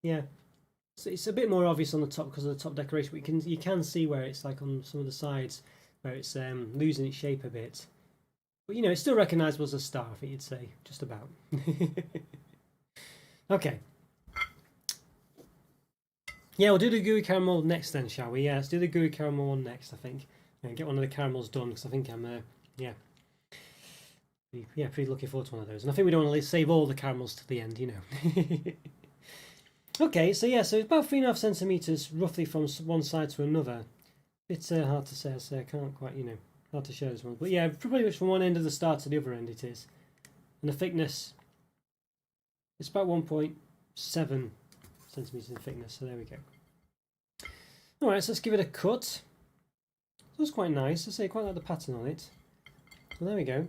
S1: yeah, so it's a bit more obvious on the top because of the top decoration, but you can see where it's like on some of the sides where it's losing its shape a bit. But it's still recognisable as a star, I think you'd say, just about. Okay. Yeah, we'll do the gooey caramel next then, shall we? Yeah, let's do the gooey caramel one next, I think. And get one of the caramels done because I think I'm, yeah, pretty looking forward to one of those. And I think we don't want to save all the caramels to the end, Okay, so yeah, so it's about 3.5 centimetres roughly from one side to another. It's hard to say, I can't quite, hard to show this one. But yeah, pretty much from one end of the star to the other end it is. And the thickness, it's about 1.7 centimetres in thickness, so there we go. Alright, so let's give it a cut. So it's quite nice, I say, quite like the pattern on it. So there we go.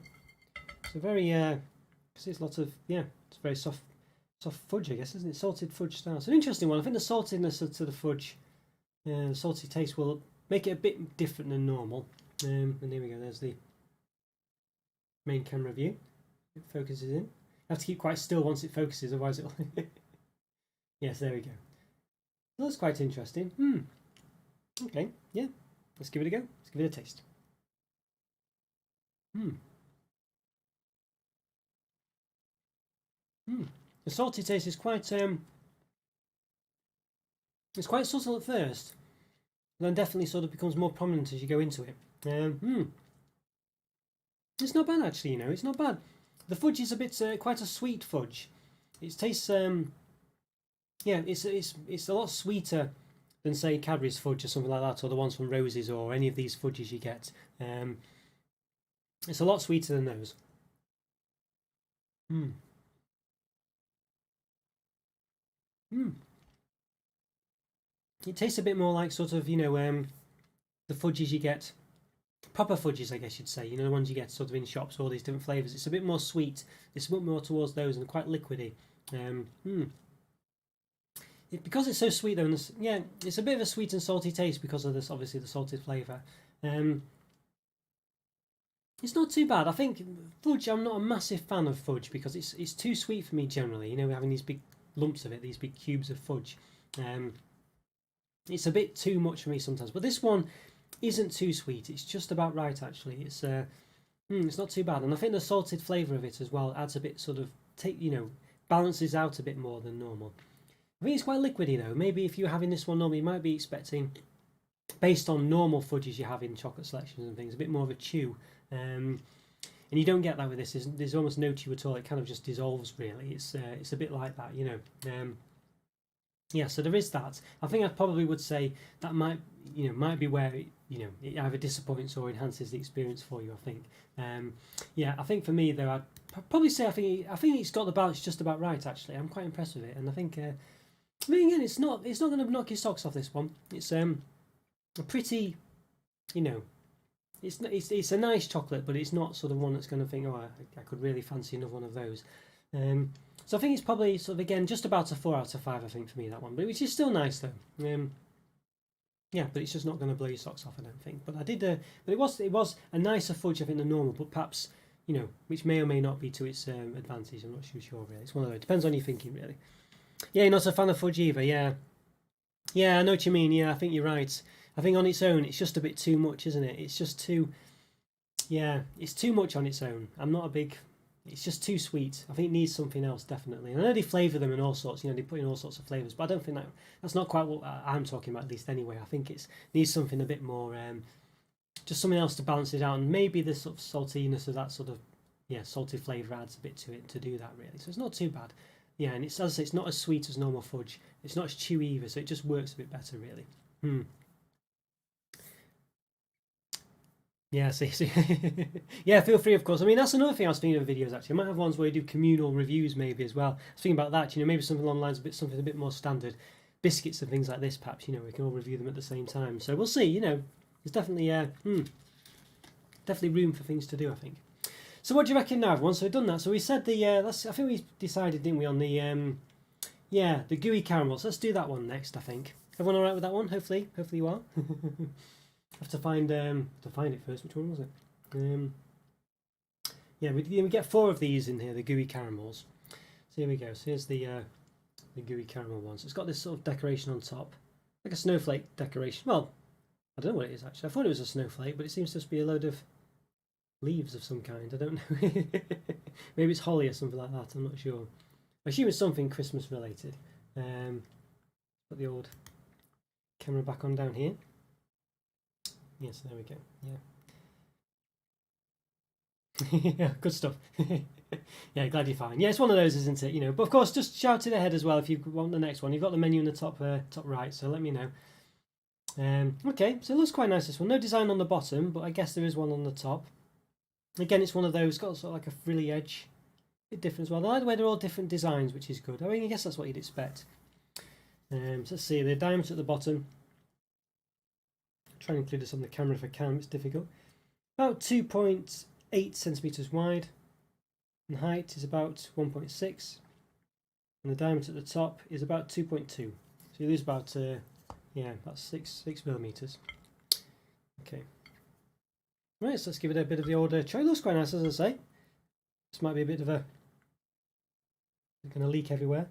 S1: So very, it's lots of, yeah, it's very soft fudge, I guess, isn't it? Salted fudge star. It's an interesting one. I think the saltiness to the fudge, the salty taste will make it a bit different than normal. And there we go. There's the main camera view. It focuses in. I have to keep quite still once it focuses, otherwise it'll. Yes, there we go. Well, that's quite interesting. Okay, yeah. Let's give it a go. Let's give it a taste. The salty taste is quite it's quite subtle at first, then definitely sort of becomes more prominent as you go into it. It's not bad actually, you know, it's not bad. The fudge is a bit quite a sweet fudge. It tastes yeah, it's a lot sweeter than say Cadbury's fudge or something like that, or the ones from Roses or any of these fudges you get. It's a lot sweeter than those. Mm. Mm. It tastes a bit more like sort of, you know, the fudges you get, proper fudges, I guess you'd say. You know, the ones you get sort of in shops, all these different flavours. It's a bit more sweet. It's a bit more towards those and quite liquidy. Because it's so sweet though, and yeah, it's a bit of a sweet and salty taste because of this, obviously the salted flavour. It's not too bad. I think fudge. I'm not a massive fan of fudge because it's too sweet for me generally. You know, having these big lumps of it, these big cubes of fudge. It's a bit too much for me sometimes. But this one isn't too sweet. It's just about right actually. It's not too bad, and I think the salted flavour of it as well adds a bit sort of balances out a bit more than normal. I think it's quite liquidy though. Maybe if you're having this one normally, you might be expecting, based on normal fudges you have in chocolate selections and things, a bit more of a chew. And you don't get that with this. There's almost no chew at all. It kind of just dissolves really. It's a bit like that, you know. Yeah, so there is that. I think I probably would say that might be where it either disappoints or enhances the experience for you. I think. Yeah, I think for me though, I'd probably say I think it's got the balance just about right. Actually, I'm quite impressed with it, and I think. I mean, again, it's not going to knock your socks off this one. It's a pretty, you know, it's a nice chocolate, but it's not sort of one that's going to think, oh, I could really fancy another one of those. So I think it's probably sort of again just about a 4 out of 5. I think for me that one, but which is still nice though. Yeah, but it's just not going to blow your socks off, I don't think. But I did, but it was a nicer fudge I think than normal, but perhaps which may or may not be to its advantage. I'm not too sure really. It's one of those. It depends on your thinking really. Yeah, you're not a fan of fudge either. Yeah, I know what you mean. Yeah, I think you're right. I think on its own, it's just a bit too much, isn't it? It's just too. Yeah, it's too much on its own. I'm not a big. It's just too sweet. I think it needs something else definitely. And I know they flavour them in all sorts. They put in all sorts of flavours, but I don't think that's not quite what I'm talking about. At least anyway, I think it needs something a bit more. Just something else to balance it out, and maybe the sort of saltiness of that sort of salty flavour adds a bit to it to do that really. So it's not too bad. Yeah, and it's, as I say, it's not as sweet as normal fudge. It's not as chewy either, so it just works a bit better, really. Yeah, see. Yeah, feel free, of course. I mean, that's another thing I was thinking of videos, actually. I might have ones where you do communal reviews, maybe, as well. I was thinking about that, maybe something along the lines of something a bit more standard. Biscuits and things like this, perhaps, we can all review them at the same time. So we'll see, there's definitely, definitely room for things to do, I think. So what do you reckon now, everyone? So we've done that. So we said I think we decided, didn't we, on the the gooey caramels. Let's do that one next, I think. Everyone all right with that one? Hopefully you are. Have to find it first. Which one was it? Yeah, we get 4 of these in here, the gooey caramels. So here we go. So here's the gooey caramel one. So it's got this sort of decoration on top, like a snowflake decoration. Well, I don't know what it is actually. I thought it was a snowflake, but it seems to just be a load of leaves of some kind. I don't know. Maybe it's holly or something like that. I'm not sure. I assume it's something Christmas related. Put the old camera back on down here. Yes, there we go. Yeah. Yeah, good stuff. Yeah, glad you're fine. Yeah, it's one of those, isn't it? But of course, just shout it ahead as well if you want the next one. You've got the menu in the top right, so let me know. Okay, so it looks quite nice, this one. No design on the bottom, but I guess there is one on the top. Again, it's one of those, got sort of like a frilly edge. A bit different as well. I like the way they're all different designs, which is good. I mean, I guess that's what you'd expect. So let's see, the diameter at the bottom. Try and include this on the camera if I can, it's difficult. About 2.8 centimetres wide. And height is about 1.6. And the diameter at the top is about 2.2. So you lose about, about 6 millimetres. Okay. Right, so let's give it a bit of the old try. It looks quite nice, as I say. This might be a bit of a... It's going to leak everywhere.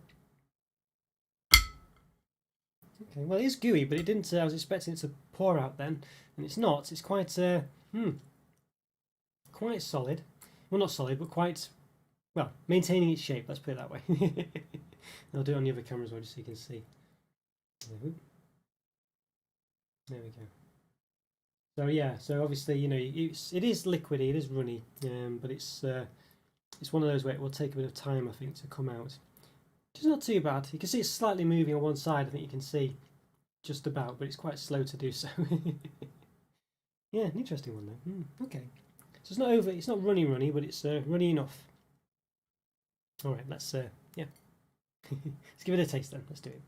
S1: Okay, well it is gooey, but it didn't... I was expecting it to pour out then, and it's not. It's quite... quite solid. Well, not solid, but quite... well, maintaining its shape, let's put it that way. I'll do it on the other camera as well, just so you can see. There we go. So yeah, so obviously, you know, it is liquidy, it is runny, but it's one of those where it will take a bit of time, I think, to come out. It's not too bad. You can see it's slightly moving on one side, I think you can see just about, but it's quite slow to do so. Yeah, an interesting one though. Okay, so it's not runny, but it's runny enough. All right, let's yeah, let's give it a taste then. Let's do it.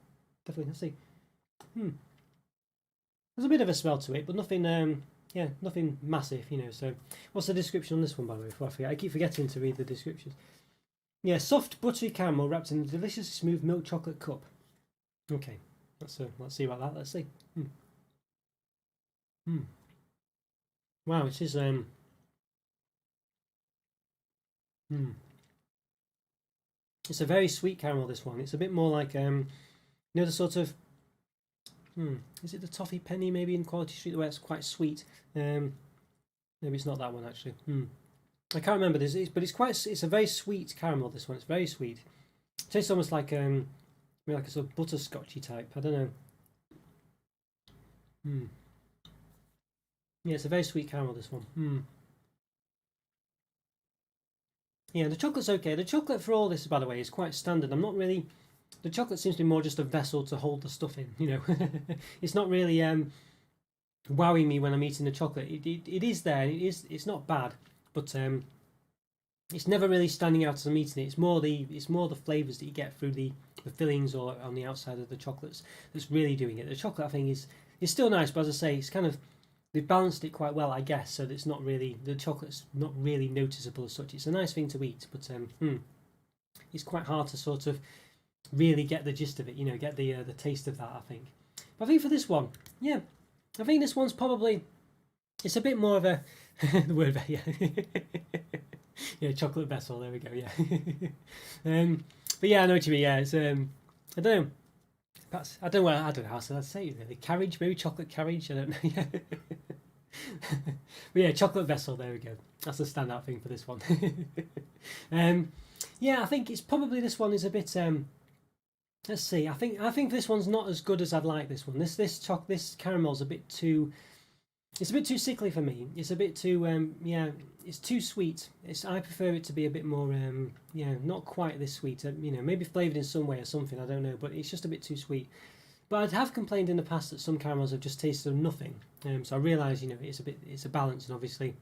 S1: Definitely, let's see. There's a bit of a smell to it, but nothing. Yeah, nothing massive, you know. So, what's the description on this one, by the way? Before I forget, I keep forgetting to read the descriptions. Yeah, soft buttery caramel wrapped in a deliciously smooth milk chocolate cup. Okay, let's see about that. Let's see. Wow, it is It's a very sweet caramel. This one. It's a bit more like you know, the sort of is it the toffee penny maybe in Quality Street where it's quite sweet? Maybe it's not that one actually. I can't remember this, but it's a very sweet caramel. This one, it's very sweet. It tastes almost like maybe like a sort of butterscotchy type. I don't know. Yeah, it's a very sweet caramel. This one. Yeah, the chocolate's okay. The chocolate for all this, by the way, is quite standard. I'm not really. The chocolate seems to be more just a vessel to hold the stuff in, you know. It's not really wowing me when I'm eating the chocolate. It is there. It's not bad, but it's never really standing out as I'm eating it. It's more the flavours that you get through the fillings or on the outside of the chocolates that's really doing it. The chocolate, I think, is still nice, but as I say, it's kind of they've balanced it quite well, I guess. So that it's not really the chocolate's not really noticeable as such. It's a nice thing to eat, but it's quite hard to sort of really get the gist of it, you know, get the taste of that, I think. But I think for this one, yeah, I think this one's probably, it's a bit more of a the word, yeah. Yeah, chocolate vessel, there we go, yeah. But yeah, I know what you mean. Yeah, it's I don't know, perhaps, I don't know how to say it really. Carriage, maybe chocolate carriage, I don't know. Yeah. But yeah, chocolate vessel, there we go. That's the standout thing for this one. Yeah, I think it's probably, this one is a bit let's see. I think this one's not as good as I'd like. This one. This caramel's a bit too. It's a bit too sickly for me. It's a bit too yeah. It's too sweet. I prefer it to be a bit more yeah, not quite this sweet. You know, maybe flavoured in some way or something. I don't know, but it's just a bit too sweet. But I have complained in the past that some caramels have just tasted of nothing. So I realise, you know, it's a balance, and obviously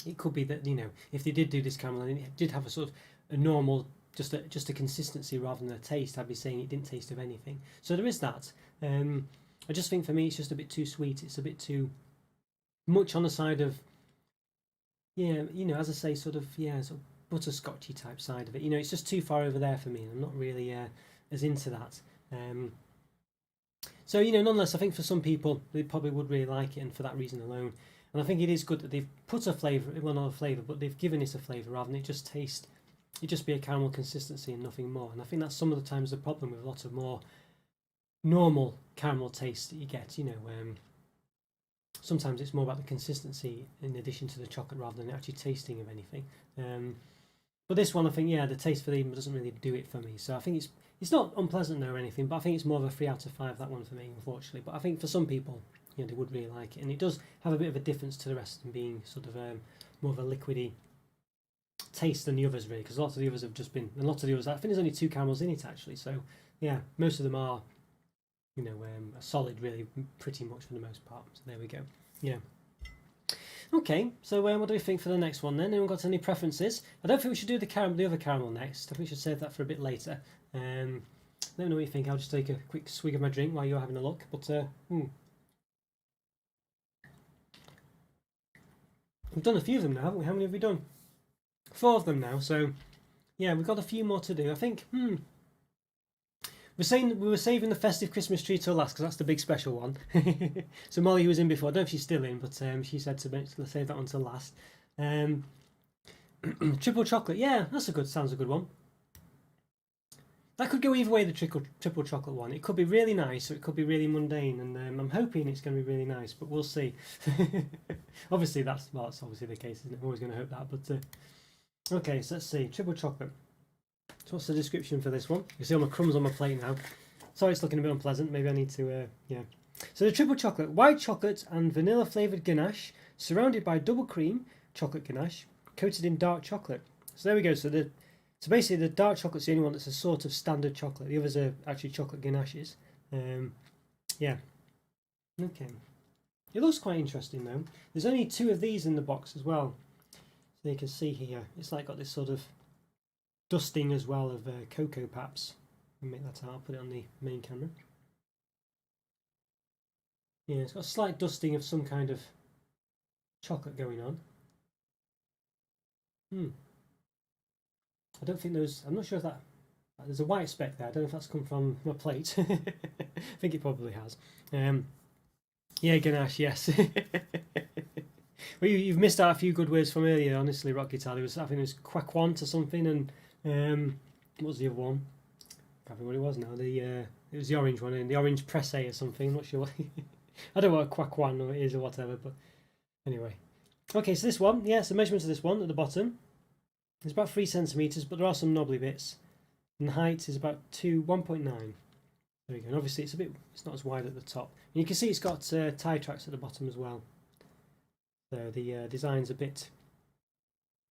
S1: it could be that, you know, if they did do this caramel and it did have a sort of a normal, just a consistency rather than a taste, I'd be saying it didn't taste of anything. So there is that. I just think for me it's just a bit too sweet. It's a bit too much on the side of, yeah, you know, as I say, sort of, yeah, sort of butterscotchy type side of it. You know, it's just too far over there for me. I'm not really as into that. So, you know, nonetheless, I think for some people they probably would really like it, and for that reason alone. And I think it is good that they've put a flavour, well, not a flavour, but they've given it a flavour rather than it just be a caramel consistency and nothing more. And I think that's some of the times the problem with a lot of more normal caramel taste that you get. You know, sometimes it's more about the consistency in addition to the chocolate rather than actually tasting of anything. But this one, I think, yeah, the taste for them doesn't really do it for me. So I think it's not unpleasant or anything, but I think it's more of a 3 out of 5, that one for me, unfortunately. But I think for some people, you know, they would really like it, and it does have a bit of a difference to the rest and being sort of more of a liquidy taste than the others, really, because lots of the others have just been, and lots of the others, I think there's only 2 caramels in it actually, so yeah, most of them are, you know, a solid, really, pretty much for the most part. So there we go. Yeah. Okay, so what do we think for the next one then? Anyone got any preferences? I don't think we should do the other caramel next. I think we should save that for a bit later. Let me know what you think. I'll just take a quick swig of my drink while you're having a look. But we've done a few of them now, haven't we? How many have we done? 4 of them now. So yeah, we've got a few more to do. I think. We're saying we were saving the festive Christmas tree till last because that's the big special one. So Molly, who was in before, I don't know if she's still in, but she said to save that one till last. Triple chocolate, yeah, sounds a good one. That could go either way, the triple chocolate one. It could be really nice or it could be really mundane, and I'm hoping it's going to be really nice, but we'll see. Obviously, that's obviously the case, isn't it? I'm always going to hope that, but Okay, so let's see. Triple chocolate. So what's the description for this one? You can see all my crumbs on my plate now. Sorry, it's looking a bit unpleasant. Maybe I need to, yeah. So the triple chocolate, white chocolate and vanilla flavoured ganache, surrounded by double cream chocolate ganache, coated in dark chocolate. So there we go. So basically the dark chocolate's the only one that's a sort of standard chocolate. The others are actually chocolate ganaches. Yeah. Okay. It looks quite interesting though. There's only 2 of these in the box as well. So you can see here, it's like got this sort of dusting as well of cocoa paps. I'll make that out, I'll put it on the main camera. Yeah, it's got a slight dusting of some kind of chocolate going on. I don't think those, I'm not sure if that, there's a white speck there, I don't know if that's come from my plate. I think it probably has. Yeah, ganache, yes. Well, you've missed out a few good words from earlier, honestly, Rock Guitar. I think it was quaquant or something, and what was the other one? I can't remember what it was now. It was the orange one, and the orange presse or something. I'm not sure. I don't know what a quaquant is or whatever, but anyway. Okay, so this one, yes, the measurements of this one at the bottom is about 3 centimeters, but there are some knobbly bits, and the height is about 1.9. There we go. And obviously, it's not as wide at the top. And you can see it's got tie tracks at the bottom as well. So the design's a bit.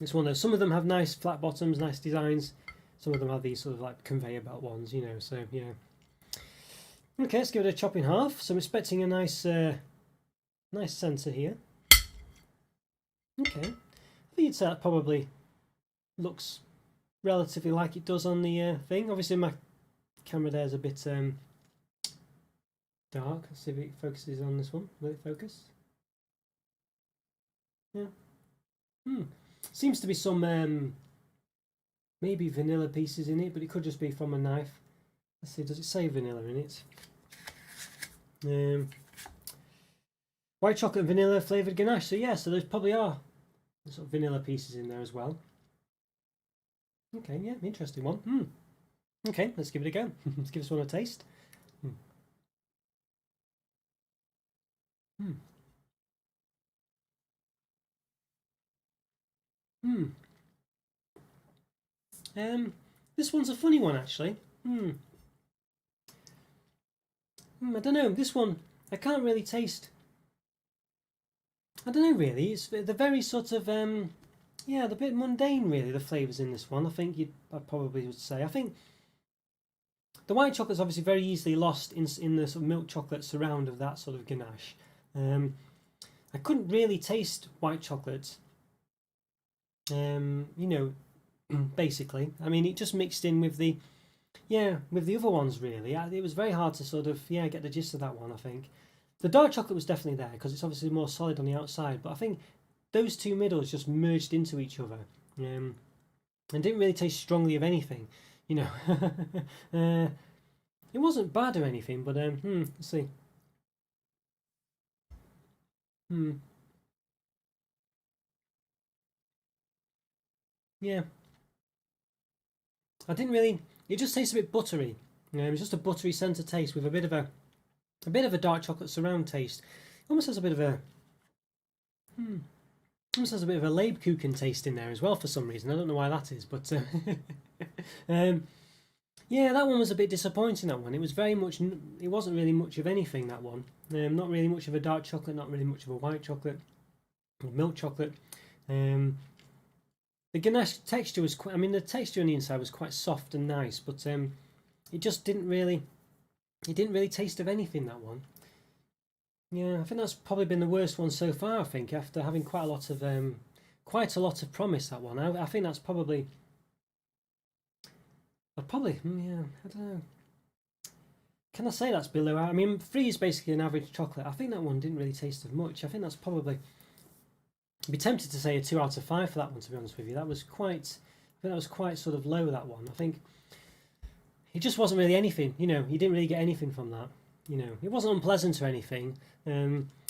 S1: It's one of those. Some of them have nice flat bottoms, nice designs. Some of them have these sort of like conveyor belt ones, you know. So yeah. Okay, let's give it a chop in half. So I'm expecting a nice, nice centre here. Okay, I think you'd say that probably looks relatively like it does on the thing. Obviously, my camera there is a bit dark. Let's see if it focuses on this one. Will it focus? Yeah. Seems to be some maybe vanilla pieces in it, but it could just be from a knife. Let's see, does it say vanilla in it? White chocolate and vanilla flavoured ganache. So yeah, so there probably are sort of vanilla pieces in there as well. Okay, yeah, interesting one. Okay, let's give it a go. Let's give this one a taste. This one's a funny one actually. I don't know. This one I can't really taste. I don't know really. They're very sort of yeah, they're a bit mundane really. The flavours in this one. I probably would say. I think the white chocolate's obviously very easily lost in the sort of milk chocolate surround of that sort of ganache. I couldn't really taste white chocolate. You know, basically. I mean, it just mixed in with the other ones really. It was very hard to sort of get the gist of that one. I think the dark chocolate was definitely there because it's obviously more solid on the outside, but I think those two middles just merged into each other and didn't really taste strongly of anything. You know, it wasn't bad or anything, but let's see. Yeah, I didn't really. It just tastes a bit buttery. It was just a buttery centre taste with a bit of a dark chocolate surround taste. Almost has a bit of a almost has a bit of a Lebkuchen taste in there as well for some reason. I don't know why that is, but yeah, that one was a bit disappointing. That one, it was very much. It wasn't really much of anything. That one, not really much of a dark chocolate, not really much of a white chocolate, or milk chocolate. The ganache texture was quite. I mean, the texture on the inside was quite soft and nice, but it just didn't really. It didn't really taste of anything, that one. Yeah, I think that's probably been the worst one so far. I think after having quite a lot of promise, that one. I think that's probably. I don't know. Can I say that's below? I mean, 3 is basically an average chocolate. I think that one didn't really taste of much. I think that's probably. I'd be tempted to say a 2 out of 5 for that one. To be honest with you, that was quite. I think that was quite sort of low. That one. I think. It just wasn't really anything, you know. You didn't really get anything from that, you know. It wasn't unpleasant or anything.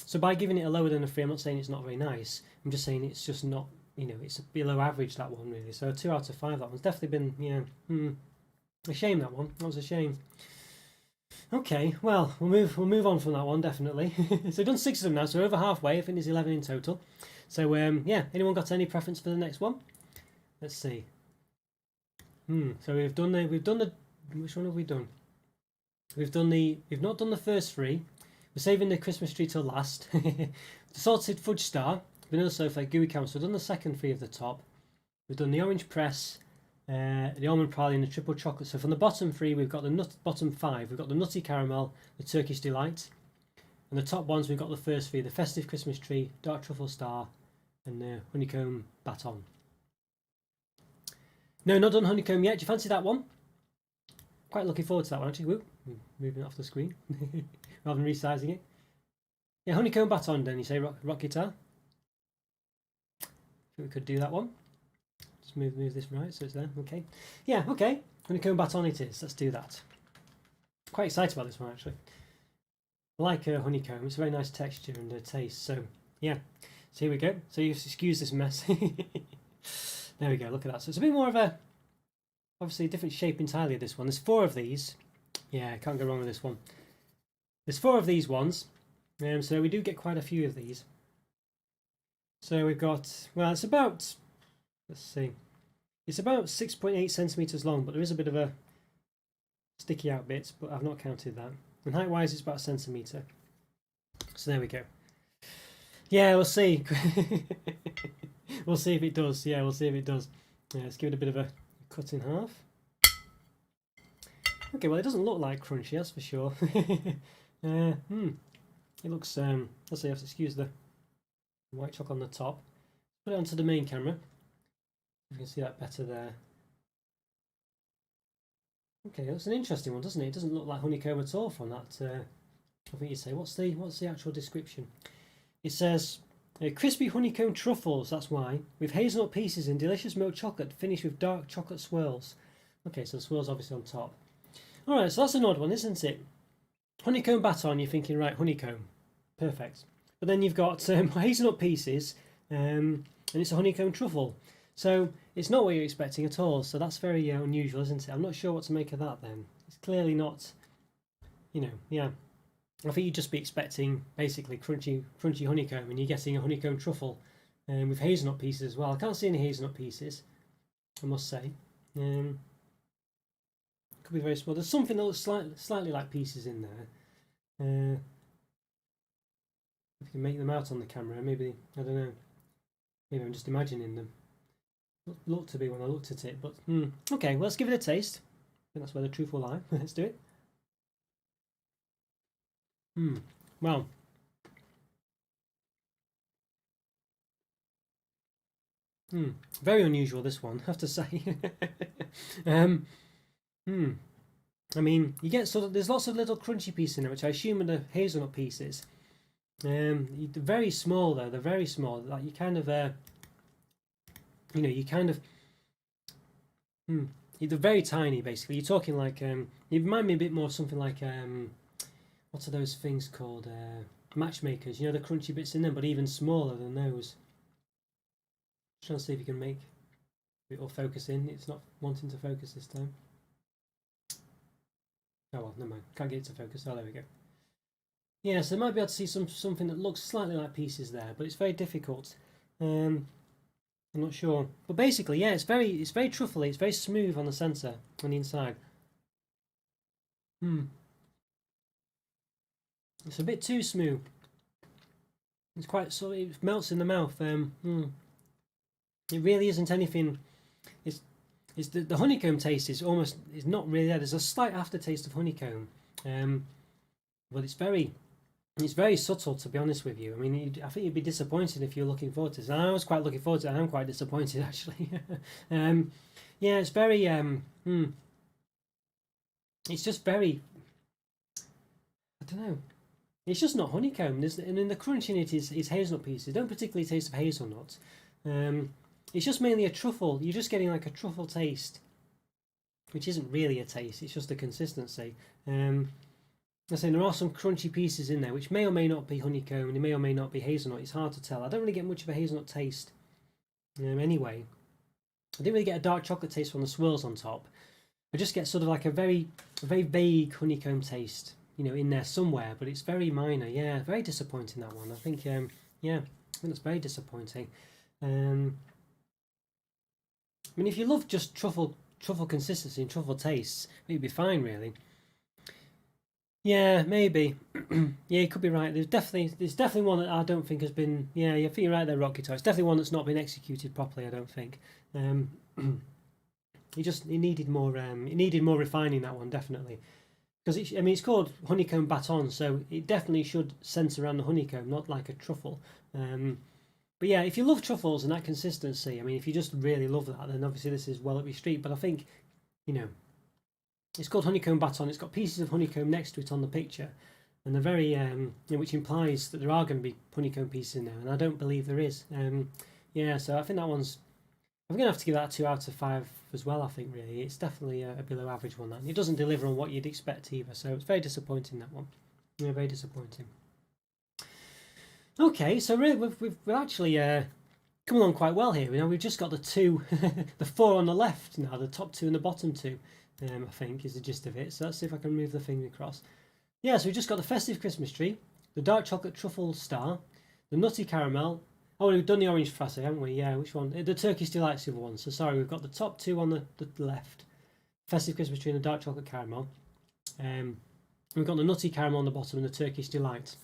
S1: So by giving it a lower than a 3, I'm not saying it's not very nice. I'm just saying it's just not, you know, it's below average, that one really. So a 2 out of 5, that one's definitely been, a shame, that one. That was a shame. Okay, well, we'll move on from that one, definitely. So we've done 6 of them now, so we're over halfway. I think there's 11 in total. So yeah, anyone got any preference for the next one? Let's see. So we've done the which one have we done? We've not done the first three. We're saving the Christmas tree till last. The salted fudge star, vanilla snowflake, gooey caramel. So we've done the second three of the top. We've done the orange press, the almond praline, the triple chocolate. So from the bottom three, we've got the bottom five. We've got the nutty caramel, the Turkish delight, and the top ones we've got the first three: the festive Christmas tree, dark truffle star, and the honeycomb baton. No, not done honeycomb yet. Do you fancy that one? Quite looking forward to that one actually. Whoop, moving it off the screen rather than resizing it. Yeah, honeycomb baton. Then you say rock guitar. I think we could do that one. Just move this right so it's there. Okay. Yeah. Okay. Honeycomb baton it is. Let's do that. Quite excited about this one actually. I like honeycomb. It's a very nice texture and taste. So yeah. So here we go. So you excuse this mess. There we go. Look at that. So it's a bit more of a, obviously a different shape entirely of this one. There's 4 of these. Yeah, can't go wrong with this one. There's 4 of these ones. So we do get quite a few of these. So we've got, well, it's about, let's see, it's about 6.8 centimeters long, but there is a bit of a sticky out bit, but I've not counted that. And height wise, it's about a centimeter. So there we go. Yeah, we'll see. We'll see if it does. Yeah, we'll see if it does. Yeah, let's give it a bit of a cut in half. Okay, well, it doesn't look like crunchy, that's for sure. It looks, let's see, I have to excuse the white chalk on the top. Put it onto the main camera. You can see that better there. Okay, that's an interesting one, doesn't it? It doesn't look like honeycomb at all from that. I think you say, what's the actual description? It says, crispy honeycomb truffles, that's why, with hazelnut pieces and delicious milk chocolate finished with dark chocolate swirls. Okay, so the swirls obviously on top. Alright, so that's an odd one, isn't it? Honeycomb baton, you're thinking, right, honeycomb. Perfect. But then you've got hazelnut pieces, and it's a honeycomb truffle. So it's not what you're expecting at all, so that's very unusual, isn't it? I'm not sure what to make of that then. It's clearly not, yeah. I think you'd just be expecting basically crunchy honeycomb, and you're getting a honeycomb truffle with hazelnut pieces as well. I can't see any hazelnut pieces, I must say. Could be very small. There's something that looks slightly like pieces in there. If you can make them out on the camera, maybe, I don't know. Maybe I'm just imagining them. Looked to be when I looked at it, but okay, well, let's give it a taste. I think that's where the truth will lie. Let's do it. Well, very unusual this one, I have to say. I mean, you get sort of, there's lots of little crunchy pieces in there, which I assume are the hazelnut pieces. They're very small though. They're very small. Like you kind of, they're very tiny. Basically, you're talking like you remind me a bit more of something like what are those things called? Matchmakers. You know, the crunchy bits in them, but even smaller than those. Just trying to see if you can make it all focus in. It's not wanting to focus this time. Oh well, never mind. Can't get it to focus. Oh, there we go. Yeah, so I might be able to see something that looks slightly like pieces there, but it's very difficult. I'm not sure, but basically, yeah, it's very truffly. It's very smooth on the centre, on the inside. It's a bit too smooth. It's quite sort of, it melts in the mouth. It really isn't anything. It's the honeycomb taste is not really there. There's a slight aftertaste of honeycomb, but it's very subtle, to be honest with you. I mean, I think you'd be disappointed if you're looking forward to this. And I was quite looking forward to it. I'm quite disappointed actually. Yeah, it's very it's just very, I don't know. It's just not honeycomb. And then the crunch in it is hazelnut pieces. Don't particularly taste of hazelnut. It's just mainly a truffle. You're just getting like a truffle taste, which isn't really a taste. It's just a consistency. I'm saying there are some crunchy pieces in there, which may or may not be honeycomb, and they may or may not be hazelnut. It's hard to tell. I don't really get much of a hazelnut taste. Anyway, I didn't really get a dark chocolate taste from the swirls on top. I just get sort of like a very vague honeycomb taste, in there somewhere, but it's very minor. Yeah, very disappointing, that one. I think, yeah, I think that's very disappointing. mean, if you love just truffle consistency and truffle tastes, it'd be fine, really. Yeah, maybe. Yeah, you could be right. There's definitely one that I don't think has been. Yeah, I think you're right there, Rocky Toy. It's definitely one that's not been executed properly. I don't think. Um, it needed more. It needed more refining, that one, definitely. Because I mean, it's called honeycomb baton, so it definitely should centre around the honeycomb, not like a truffle. But yeah, if you love truffles and that consistency, I mean, if you just really love that, then obviously this is well up your street. But I think, you know, it's called honeycomb baton. It's got pieces of honeycomb next to it on the picture, and they're very, which implies that there are going to be honeycomb pieces in there, and I don't believe there is. Yeah, so I think that one's. I'm going to have to give that a 2 out of 5 as well. I think really, it's definitely a below average one. That it doesn't deliver on what you'd expect either, so it's very disappointing, that one. Yeah, very disappointing. Okay, so really we've actually come along quite well here. You know, we've just got the two, the 4 on the left now, the top 2 and the bottom 2. I think is the gist of it. So let's see if I can move the thing across. Yeah, so we've just got the festive Christmas tree, the dark chocolate truffle star, the nutty caramel. Oh, we've done the orange frappe, haven't we? Yeah, which one? The Turkish Delight's the other one. So sorry, we've got the top 2 on the left, festive Christmas tree and the dark chocolate caramel. We've got the nutty caramel on the bottom and the Turkish Delight.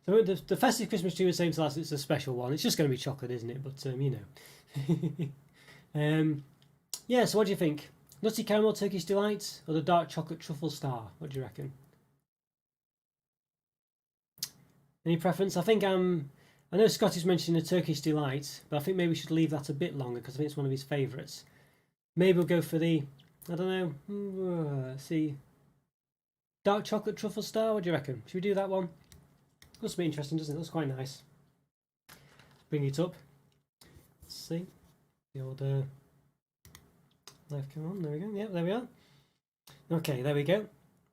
S1: So the festive Christmas tree was saying to us, it's a special one. It's just going to be chocolate, isn't it? But you know. Yeah. So what do you think? Nutty caramel Turkish Delight or the dark chocolate truffle star? What do you reckon? Any preference? I think I know Scott is mentioning the Turkish Delight, but I think maybe we should leave that a bit longer because I think it's one of his favourites. Maybe we'll go for the, I don't know, let's see, dark chocolate truffle star. What do you reckon? Should we do that one? Looks a bit interesting, doesn't it? Looks quite nice. Bring it up. Let's see. The old live come on. There we go. Yeah, there we are. Okay, there we go.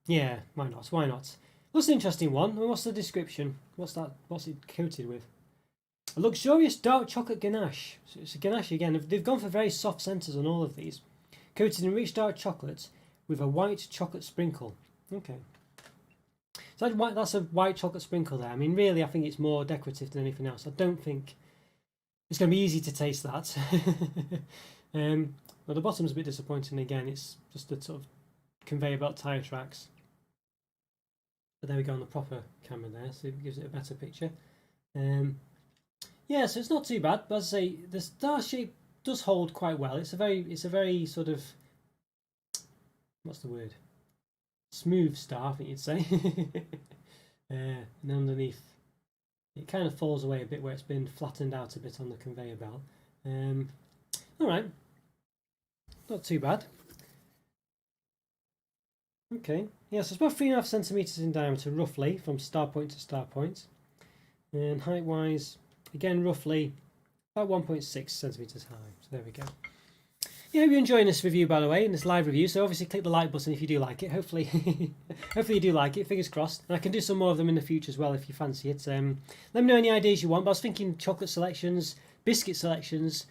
S1: Yeah, why not? Why not? Looks an interesting one. What's the description? What's that? What's it coated with? A luxurious dark chocolate ganache. So it's a ganache again. They've gone for very soft centres on all of these. Coated in rich dark chocolate with a white chocolate sprinkle. Okay. So that's a white chocolate sprinkle there. I mean, really, I think it's more decorative than anything else. I don't think it's going to be easy to taste that. Well, the bottom's a bit disappointing again. It's just a sort of conveyor belt tyre tracks. But there we go on the proper camera there, so it gives it a better picture. Yeah, so it's not too bad. But as I say, the star shape does hold quite well. It's a very sort of, what's the word? Smooth star, I think you'd say. And underneath, it kind of falls away a bit where it's been flattened out a bit on the conveyor belt. All right, not too bad. Okay, yeah, so it's about 3.5 centimeters in diameter, roughly, from star point to star point. And height-wise, again, roughly about 1.6 centimeters high. So there we go. Yeah, I hope you're enjoying this review, by the way, in this live review. So obviously click the like button if you do like it. Hopefully, hopefully you do like it. Fingers crossed. And I can do some more of them in the future as well if you fancy it. Let me know any ideas you want. But I was thinking chocolate selections, biscuit selections,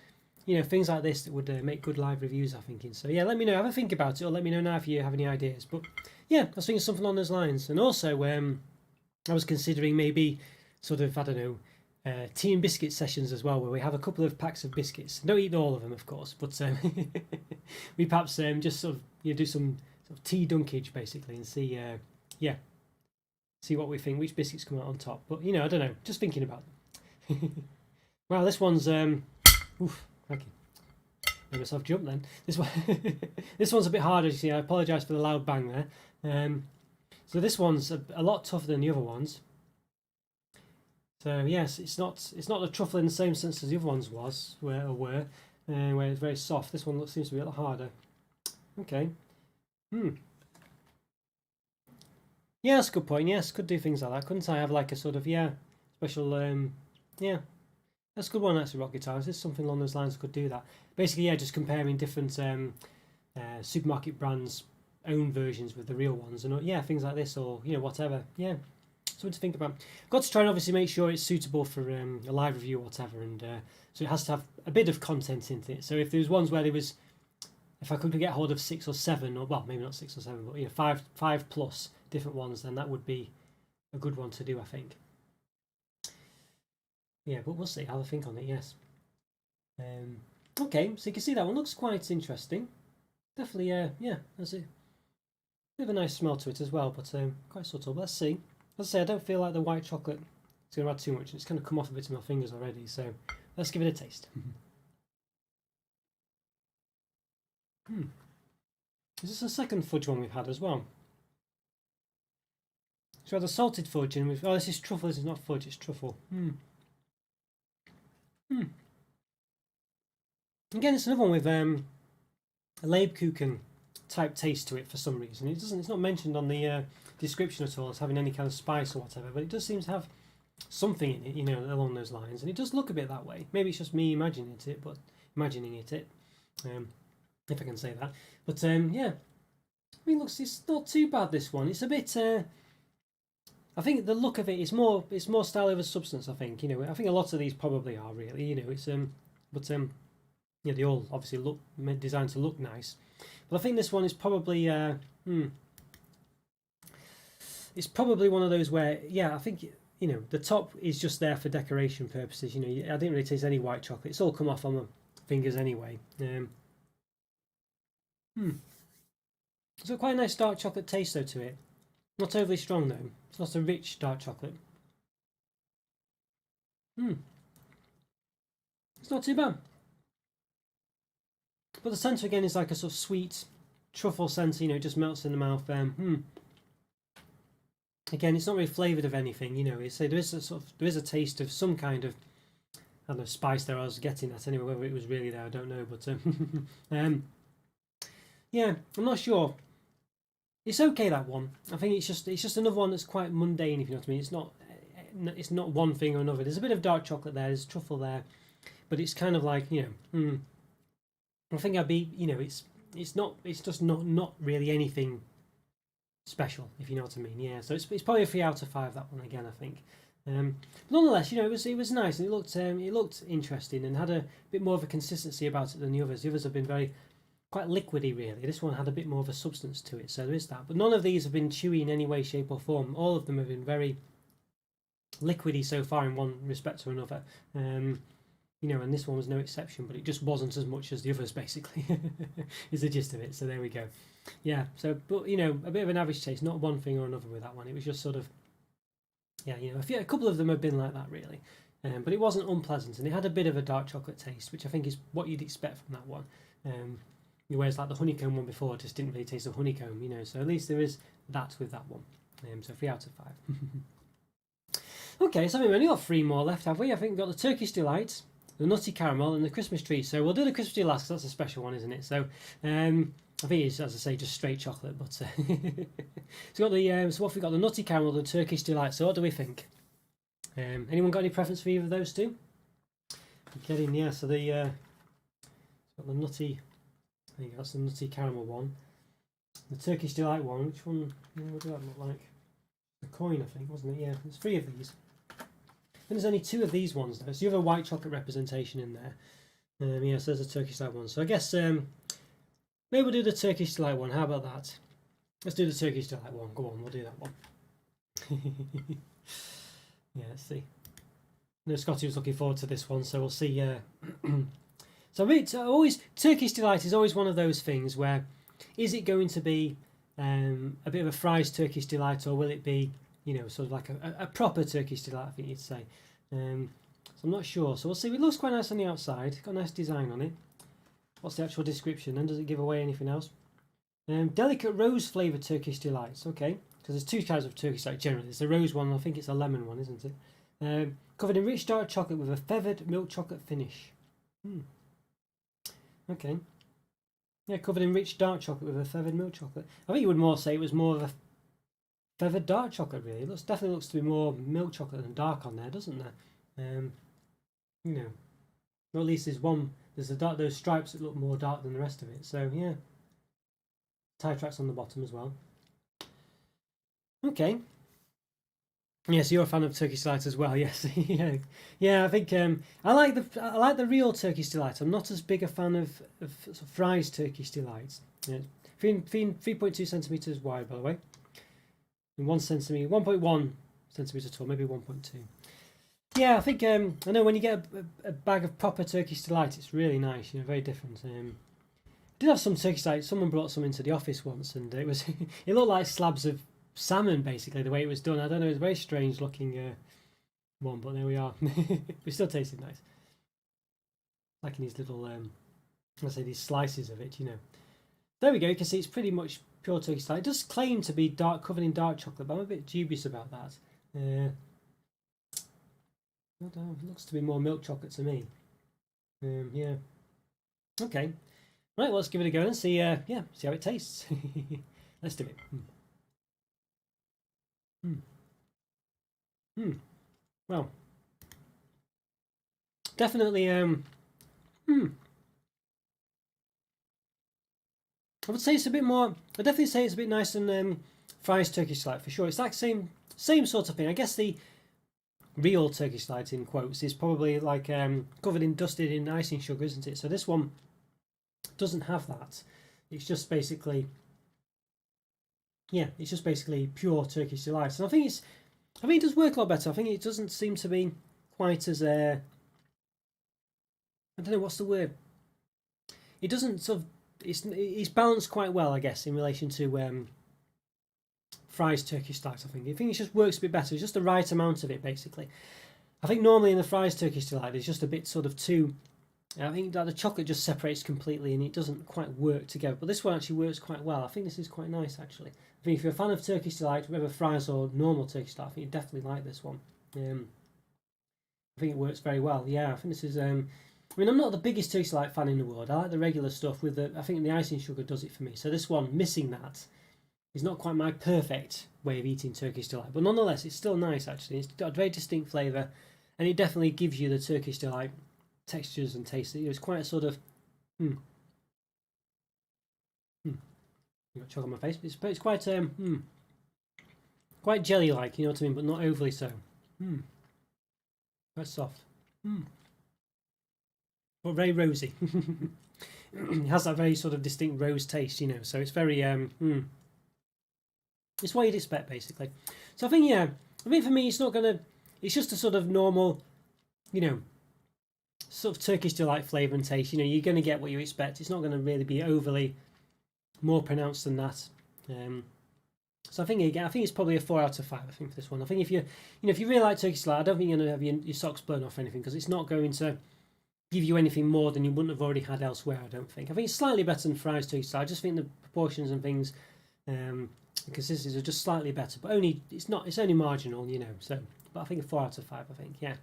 S1: you know, things like this that would make good live reviews, I'm thinking. So yeah, let me know. Have a think about it, or let me know now if you have any ideas. But yeah, I was thinking something along those lines. And also, I was considering maybe sort of, I don't know, tea and biscuit sessions as well, where we have a couple of packs of biscuits. Don't eat all of them, of course, but we perhaps just sort of do some sort of tea dunkage basically, and see see what we think, which biscuits come out on top. But you know, I don't know, just thinking about them. Wow, this one's oof, crikey. Made myself jump then. This one's a bit harder. You see, I apologise for the loud bang there. So this one's a lot tougher than the other ones. So yes, it's not the truffle in the same sense as the other ones were, where it's very soft. This one seems to be a lot harder. Okay. Yeah, that's a good point. Yes, could do things like that. Couldn't I have like a sort of special yeah. That's a good one actually, Rocket Tires. There's something along those lines that could do that. Basically, yeah, just comparing different supermarket brands' own versions with the real ones, and yeah, things like this, or you know, whatever. Yeah. Something to think about. Got to try and obviously make sure it's suitable for a live review or whatever, and so it has to have a bit of content in it. So if there was ones where there was, if I could get hold of 6 or 7, or well, maybe not 6 or 7, but you know, five plus different ones, then that would be a good one to do, I think. Yeah, but we'll see. I'll have a think on it. Yes. Okay, so you can see that one looks quite interesting. Definitely, yeah, there's a bit of a nice smell to it as well, but quite subtle. But let's see. As I say, I don't feel like the white chocolate is going to add too much. It's kind of come off a bit to my fingers already, so let's give it a taste. Is this the second fudge one we've had as well? So we had the salted fudge, and we've... Oh, this is truffle, this is not fudge, it's truffle. Again, it's another one with a Lebkuchen type taste to it for some reason. It's not mentioned on the description at all as having any kind of spice or whatever, but it does seem to have something in it, you know, along those lines, and it does look a bit that way. Maybe it's just me imagining it, if I can say that. But yeah, I mean, looks, it's not too bad, this one. It's a bit. I think the look of it is more. It's more style over substance. I think, you know. I think a lot of these probably are really. You know, it's but yeah, they all obviously look designed to look nice. But I think this one is probably it's probably one of those where, yeah, I think, you know, the top is just there for decoration purposes. You know, I didn't really taste any white chocolate. It's all come off on my fingers anyway. It's got quite a nice dark chocolate taste though to it. Not overly strong though. It's not a rich dark chocolate. It's not too bad. But the centre again is like a sort of sweet truffle centre, you know, it just melts in the mouth. Again, it's not really flavoured of anything, you know. There is a taste of some kind of, I don't know, spice there I was getting at anyway. Whether it was really there, I don't know. But yeah, I'm not sure. It's okay, that one. I think it's just another one that's quite mundane, if you know what I mean. It's not one thing or another. There's a bit of dark chocolate there, there's truffle there, but it's kind of like, you know, I think I'd be, you know, it's just not really anything special, if you know what I mean. Yeah, so it's probably a 3 out of 5, that one again, I think. But nonetheless, you know, it was nice, and it looked interesting and had a bit more of a consistency about it than the others. The others have been quite liquidy, really. This one had a bit more of a substance to it, so there is that. But none of these have been chewy in any way, shape, or form. All of them have been very liquidy so far in one respect or another. You know, and this one was no exception, but it just wasn't as much as the others, basically, is the gist of it. So there we go. Yeah, so, but, you know, a bit of an average taste, not one thing or another with that one. It was just sort of, yeah, you know, a couple of them have been like that, really. But it wasn't unpleasant, and it had a bit of a dark chocolate taste, which I think is what you'd expect from that one. Whereas like the honeycomb one before just didn't really taste of honeycomb, you know, so at least there is that with that one. So 3 out of 5. Okay, so we've only got 3 more left, have we? I think we've got the Turkish Delight, the Nutty Caramel, and the Christmas Tree. So we'll do the Christmas Tree last, because that's a special one, isn't it? So I think it's, as I say, just straight chocolate. But so got the so what have we got? The Nutty Caramel, the Turkish Delight. So what do we think? Anyone got any preference for either of those two? Getting, yeah. So the got the nutty. There you go, that's the Nutty Caramel one. The Turkish Delight one. Which one? What did that look like? The coin, I think, wasn't it? Yeah, there's 3 of these. And there's only 2 of these ones though, so you have a white chocolate representation in there. Yeah, so there's a Turkish Delight one. So I guess maybe we'll do the Turkish Delight one. How about that? Let's do the Turkish Delight one. Go on, we'll do that one. Yeah, let's see. No, Scotty was looking forward to this one, so we'll see. So it's always, Turkish Delight is always one of those things where, is it going to be a bit of a fries Turkish Delight, or will it be, you know, sort of like a proper Turkish Delight, I think you'd say. So I'm not sure. So we'll see. It looks quite nice on the outside. Got a nice design on it. What's the actual description? And does it give away anything else? Delicate rose flavoured Turkish Delights. Okay, because there's 2 kinds of Turkish Delight generally. There's a rose one, and I think it's a lemon one, isn't it? Covered in rich dark chocolate with a feathered milk chocolate finish. Okay. Yeah, covered in rich dark chocolate with a feathered milk chocolate. I think you would more say it was more of a feathered dark chocolate, really. It definitely looks to be more milk chocolate than dark on there, doesn't there? You know, or at least there's those stripes that look more dark than the rest of it. So yeah, tie tracks on the bottom as well. Okay. Yes, you're a fan of Turkish Delight as well. Yes, yeah. I think I like the real Turkish Delight. I'm not as big a fan of sort of fries Turkish Delights. Yeah. 3.2 centimeters wide, by the way, and 1.1 centimeter tall, maybe 1.2. Yeah, I think I know when you get a bag of proper Turkish delight, it's really nice. You know, very different. I did have some Turkish delight. Someone brought some into the office once, and it was it looked like slabs of salmon, basically the way it was done. I don't know, it was a very strange looking one, but there we are. It still tasted nice, like in these little let's say these slices of it. You know, there we go. You can see it's pretty much pure Turkish delight. It does claim to be dark, covered in dark chocolate, but I'm a bit dubious about that. I don't know, it looks to be more milk chocolate to me. Yeah. Okay. Right, well, let's give it a go and see. Yeah, see how it tastes. Let's do it. Mm. Mm. Well, definitely. I would say it's a bit more. I definitely say it's a bit nicer than Fry's Turkish delight for sure. It's like same sort of thing. I guess the real Turkish delight in quotes is probably like covered in dusted in icing sugar, isn't it? So this one doesn't have that. It's just basically, yeah, it's just basically pure Turkish delight. And I think it does work a lot better. I think it doesn't seem to be quite as I don't know what's the word. It doesn't sort of it's balanced quite well, I guess, in relation to Fry's Turkish delight. I think it just works a bit better. It's just the right amount of it, basically. I think normally in the Fry's Turkish delight, it's just a bit sort of too. I think that the chocolate just separates completely and it doesn't quite work together. But this one actually works quite well. I think this is quite nice, actually. I think if you're a fan of Turkish delight, whether Fry's or normal Turkish delight, I think you definitely like this one. I think it works very well. Yeah, I think this is. I mean, I'm not the biggest Turkish delight fan in the world. I like the regular stuff with the. I think the icing sugar does it for me. So this one, missing that, is not quite my perfect way of eating Turkish delight. But nonetheless, it's still nice, actually. It's got a very distinct flavour, and it definitely gives you the Turkish delight textures and tastes. It's quite a sort of got chalk on my face, but it's quite quite jelly like, you know what I mean, but not overly so. Quite soft. But very rosy. It has that very sort of distinct rose taste, you know, so it's very it's what you'd expect basically. So I think for me it's not gonna it's just a sort of normal, you know, sort of Turkish delight flavour and taste. You know, you're going to get what you expect. It's not going to really be overly more pronounced than that. So I think it's probably a 4 out of 5. I think for this one. I think if you really like Turkish delight, I don't think you're going to have your socks blown off or anything because it's not going to give you anything more than you wouldn't have already had elsewhere. I don't think. I think it's slightly better than Fry's Turkish delight. I just think the proportions and things, the consistencies are just slightly better, but it's only marginal, you know. So, but I think a 4 out of 5. I think, yeah,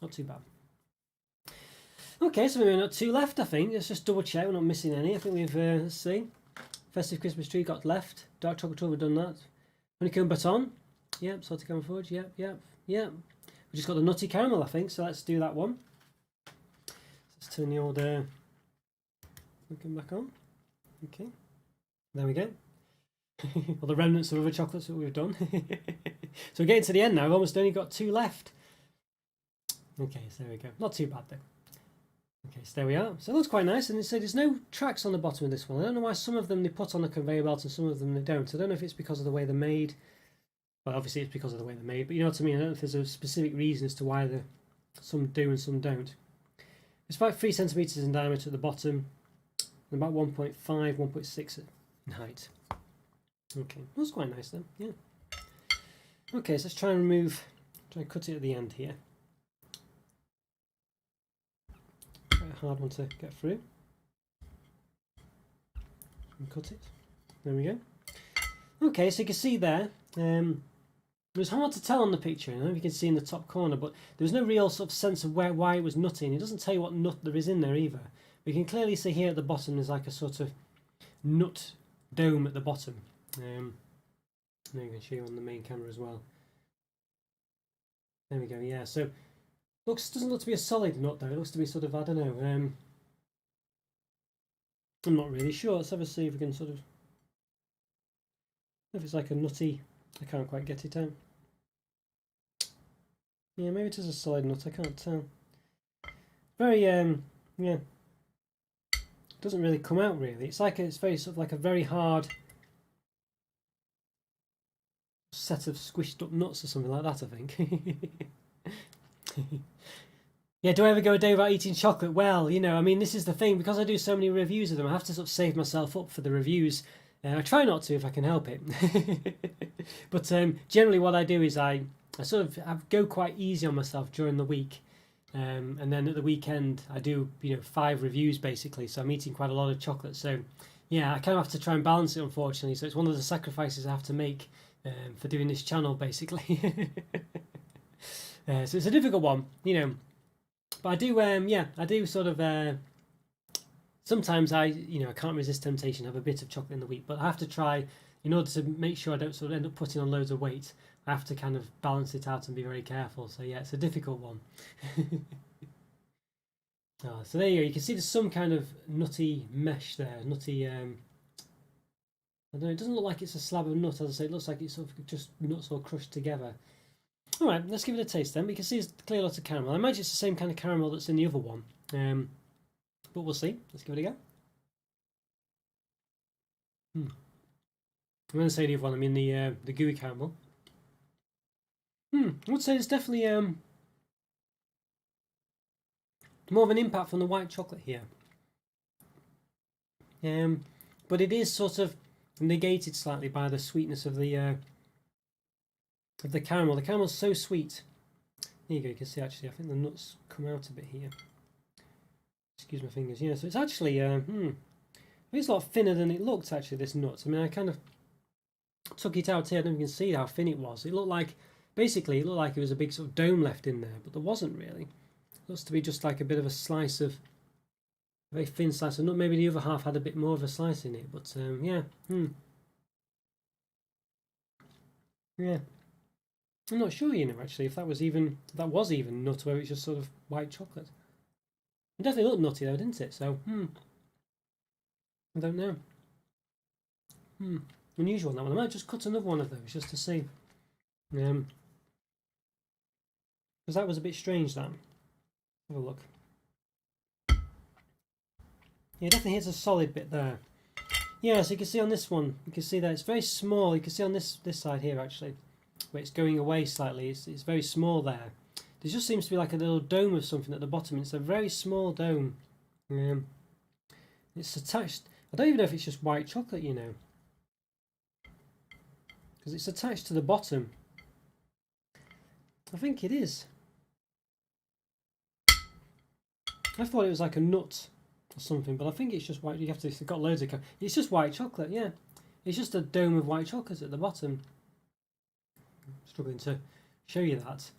S1: not too bad. Okay, so we've got 2 left, I think. Let's just double check we're not missing any. I think we've, let's see. Festive Christmas tree got left. Dark chocolate we've done that. Honeycomb baton. Yep, salted caramel fudge. Yep. We just got the nutty caramel, I think, so let's do that one. Let's turn the old looking back on. Okay, there we go. All the remnants of other chocolates that we've done. So we're getting to the end now. We've almost only got 2 left. Okay, so there we go. Not too bad though. Okay, so there we are. So it looks quite nice, and there's no tracks on the bottom of this one. I don't know why some of them they put on the conveyor belt and some of them they don't. I don't know if it's because of the way they're made. Well, obviously it's because of the way they're made, but you know what I mean. I don't know if there's a specific reason as to why some do and some don't. It's about 3 centimeters in diameter at the bottom, and about 1.5, 1.6 in height. Okay, that's quite nice then. Yeah. Okay, so let's try and cut it at the end here. A hard one to get through and cut it. There we go. Okay, so you can see there it was hard to tell on the picture. I don't know if you can see in the top corner, but there was no real sort of sense of why it was nutty, and it doesn't tell you what nut there is in there either. But you can clearly see here at the bottom there's like a sort of nut dome at the bottom. Now you can show you on the main camera as well. There we go. Yeah, so doesn't look to be a solid nut though. It looks to be sort of, I don't know. I'm not really sure. Let's have a see if we can sort of. If it's like a nutty, I can't quite get it out. Yeah, maybe it is a solid nut. I can't tell. Very yeah. Doesn't really come out really. It's very sort of like a very hard set of squished up nuts or something like that, I think. Yeah, do I ever go a day without eating chocolate? Well, you know, I mean, this is the thing, because I do so many reviews of them, I have to sort of save myself up for the reviews. I try not to if I can help it. But generally what I do is I go quite easy on myself during the week. And then at the weekend I do, you know, 5 reviews basically, so I'm eating quite a lot of chocolate. So yeah, I kind of have to try and balance it, unfortunately. So it's one of the sacrifices I have to make for doing this channel basically. So it's a difficult one, you know. But I do, yeah, I do sort of. Sometimes I can't resist temptation. Have a bit of chocolate in the week, but I have to try in order to make sure I don't sort of end up putting on loads of weight. I have to kind of balance it out and be very careful. So yeah, it's a difficult one. Oh, so there you go. You can see there's some kind of nutty mesh there. Nutty. I don't know. It doesn't look like it's a slab of nut. As I say, it looks like it's sort of just nuts all crushed together. All right, let's give it a taste then. We can see there's clearly lots of caramel. I imagine it's the same kind of caramel that's in the other one, but we'll see. Let's give it a go. I'm going to say the other one. I mean the gooey caramel. I would say it's definitely more of an impact from the white chocolate here. But it is sort of negated slightly by the sweetness of the caramel. The caramel's so sweet. There you go. You can see actually, I think the nuts come out a bit here. Excuse my fingers. Yeah, so it's actually it's a lot thinner than it looked actually. This nut. I mean, I kind of took it out here. I don't know if you can see how thin it was. It looked like basically it looked like it was a big sort of dome left in there, but there wasn't really. It looks to be just like a bit of a slice of a very thin slice of nut. Maybe the other half had a bit more of a slice in it, but yeah. Yeah. I'm not sure, you know, actually, if that was even nut, where it's just sort of white chocolate. It definitely looked nutty though, didn't it? So, I don't know. Unusual on that one. I might just cut another one of those just to see. Because that was a bit strange, that. Have a look. Yeah, definitely hits a solid bit there. Yeah, so you can see on this one, you can see that it's very small. You can see on this side here, actually, where it's going away slightly. It's very small there. There just seems to be like a little dome of something at the bottom. It's a very small dome. It's attached. I don't even know if it's just white chocolate, you know, because it's attached to the bottom. I think it is. I thought it was like a nut or something, but I think it's just white. You have to. It's got loads of. It's just white chocolate. Yeah, it's just a dome of white chocolate at the bottom. I'm struggling to show you that.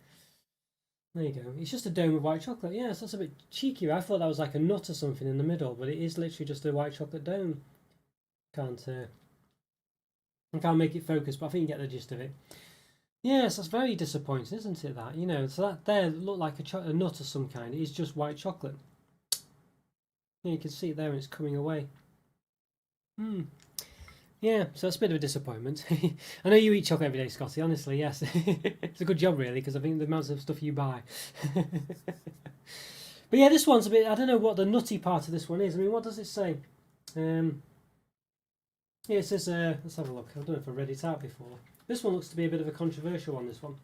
S1: There you go. It's just a dome of white chocolate. Yes, that's a bit cheeky. I thought that was like a nut or something in the middle, but it is literally just a white chocolate dome. I can't make it focus, but I think you get the gist of it. Yes, that's very disappointing, isn't it? That, you know, so that there looked like a nut of some kind. It is just white chocolate. Yeah, you can see it there, and it's coming away. Yeah, so that's a bit of a disappointment. I know you eat chocolate every day, Scotty. Honestly, yes, it's a good job really, because I think the amounts of stuff you buy. But yeah, this one's a bit. I don't know what the nutty part of this one is. I mean, what does it say? Yeah, it says. Let's have a look. I don't know if I read it out before. This one looks to be a bit of a controversial one. This one.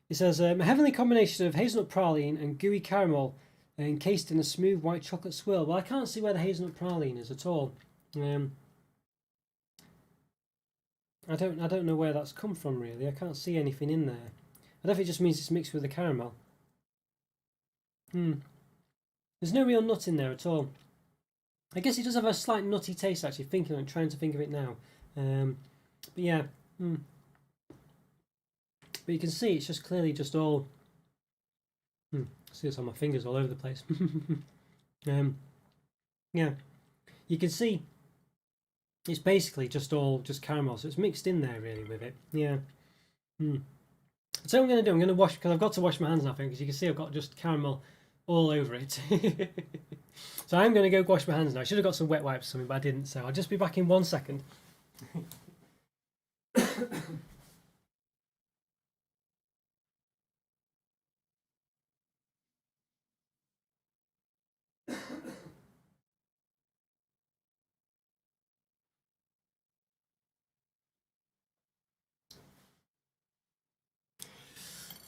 S1: It says a heavenly combination of hazelnut praline and gooey caramel, encased in a smooth white chocolate swirl. Well, I can't see where the hazelnut praline is at all. I don't know where that's come from really. I can't see anything in there. I don't think it just means it's mixed with the caramel. There's no real nut in there at all. I guess it does have a slight nutty taste actually. Trying to think of it now. But yeah. But you can see it's just clearly just all. See, it's on my fingers all over the place. Yeah, you can see it's basically just caramel, so it's mixed in there really with it. Yeah. So what I'm going to do, I'm going to wash, because I've got to wash my hands now, because you can see I've got just caramel all over it. So I'm going to go wash my hands now. I should have got some wet wipes or something, but I didn't, so I'll just be back in 1 second.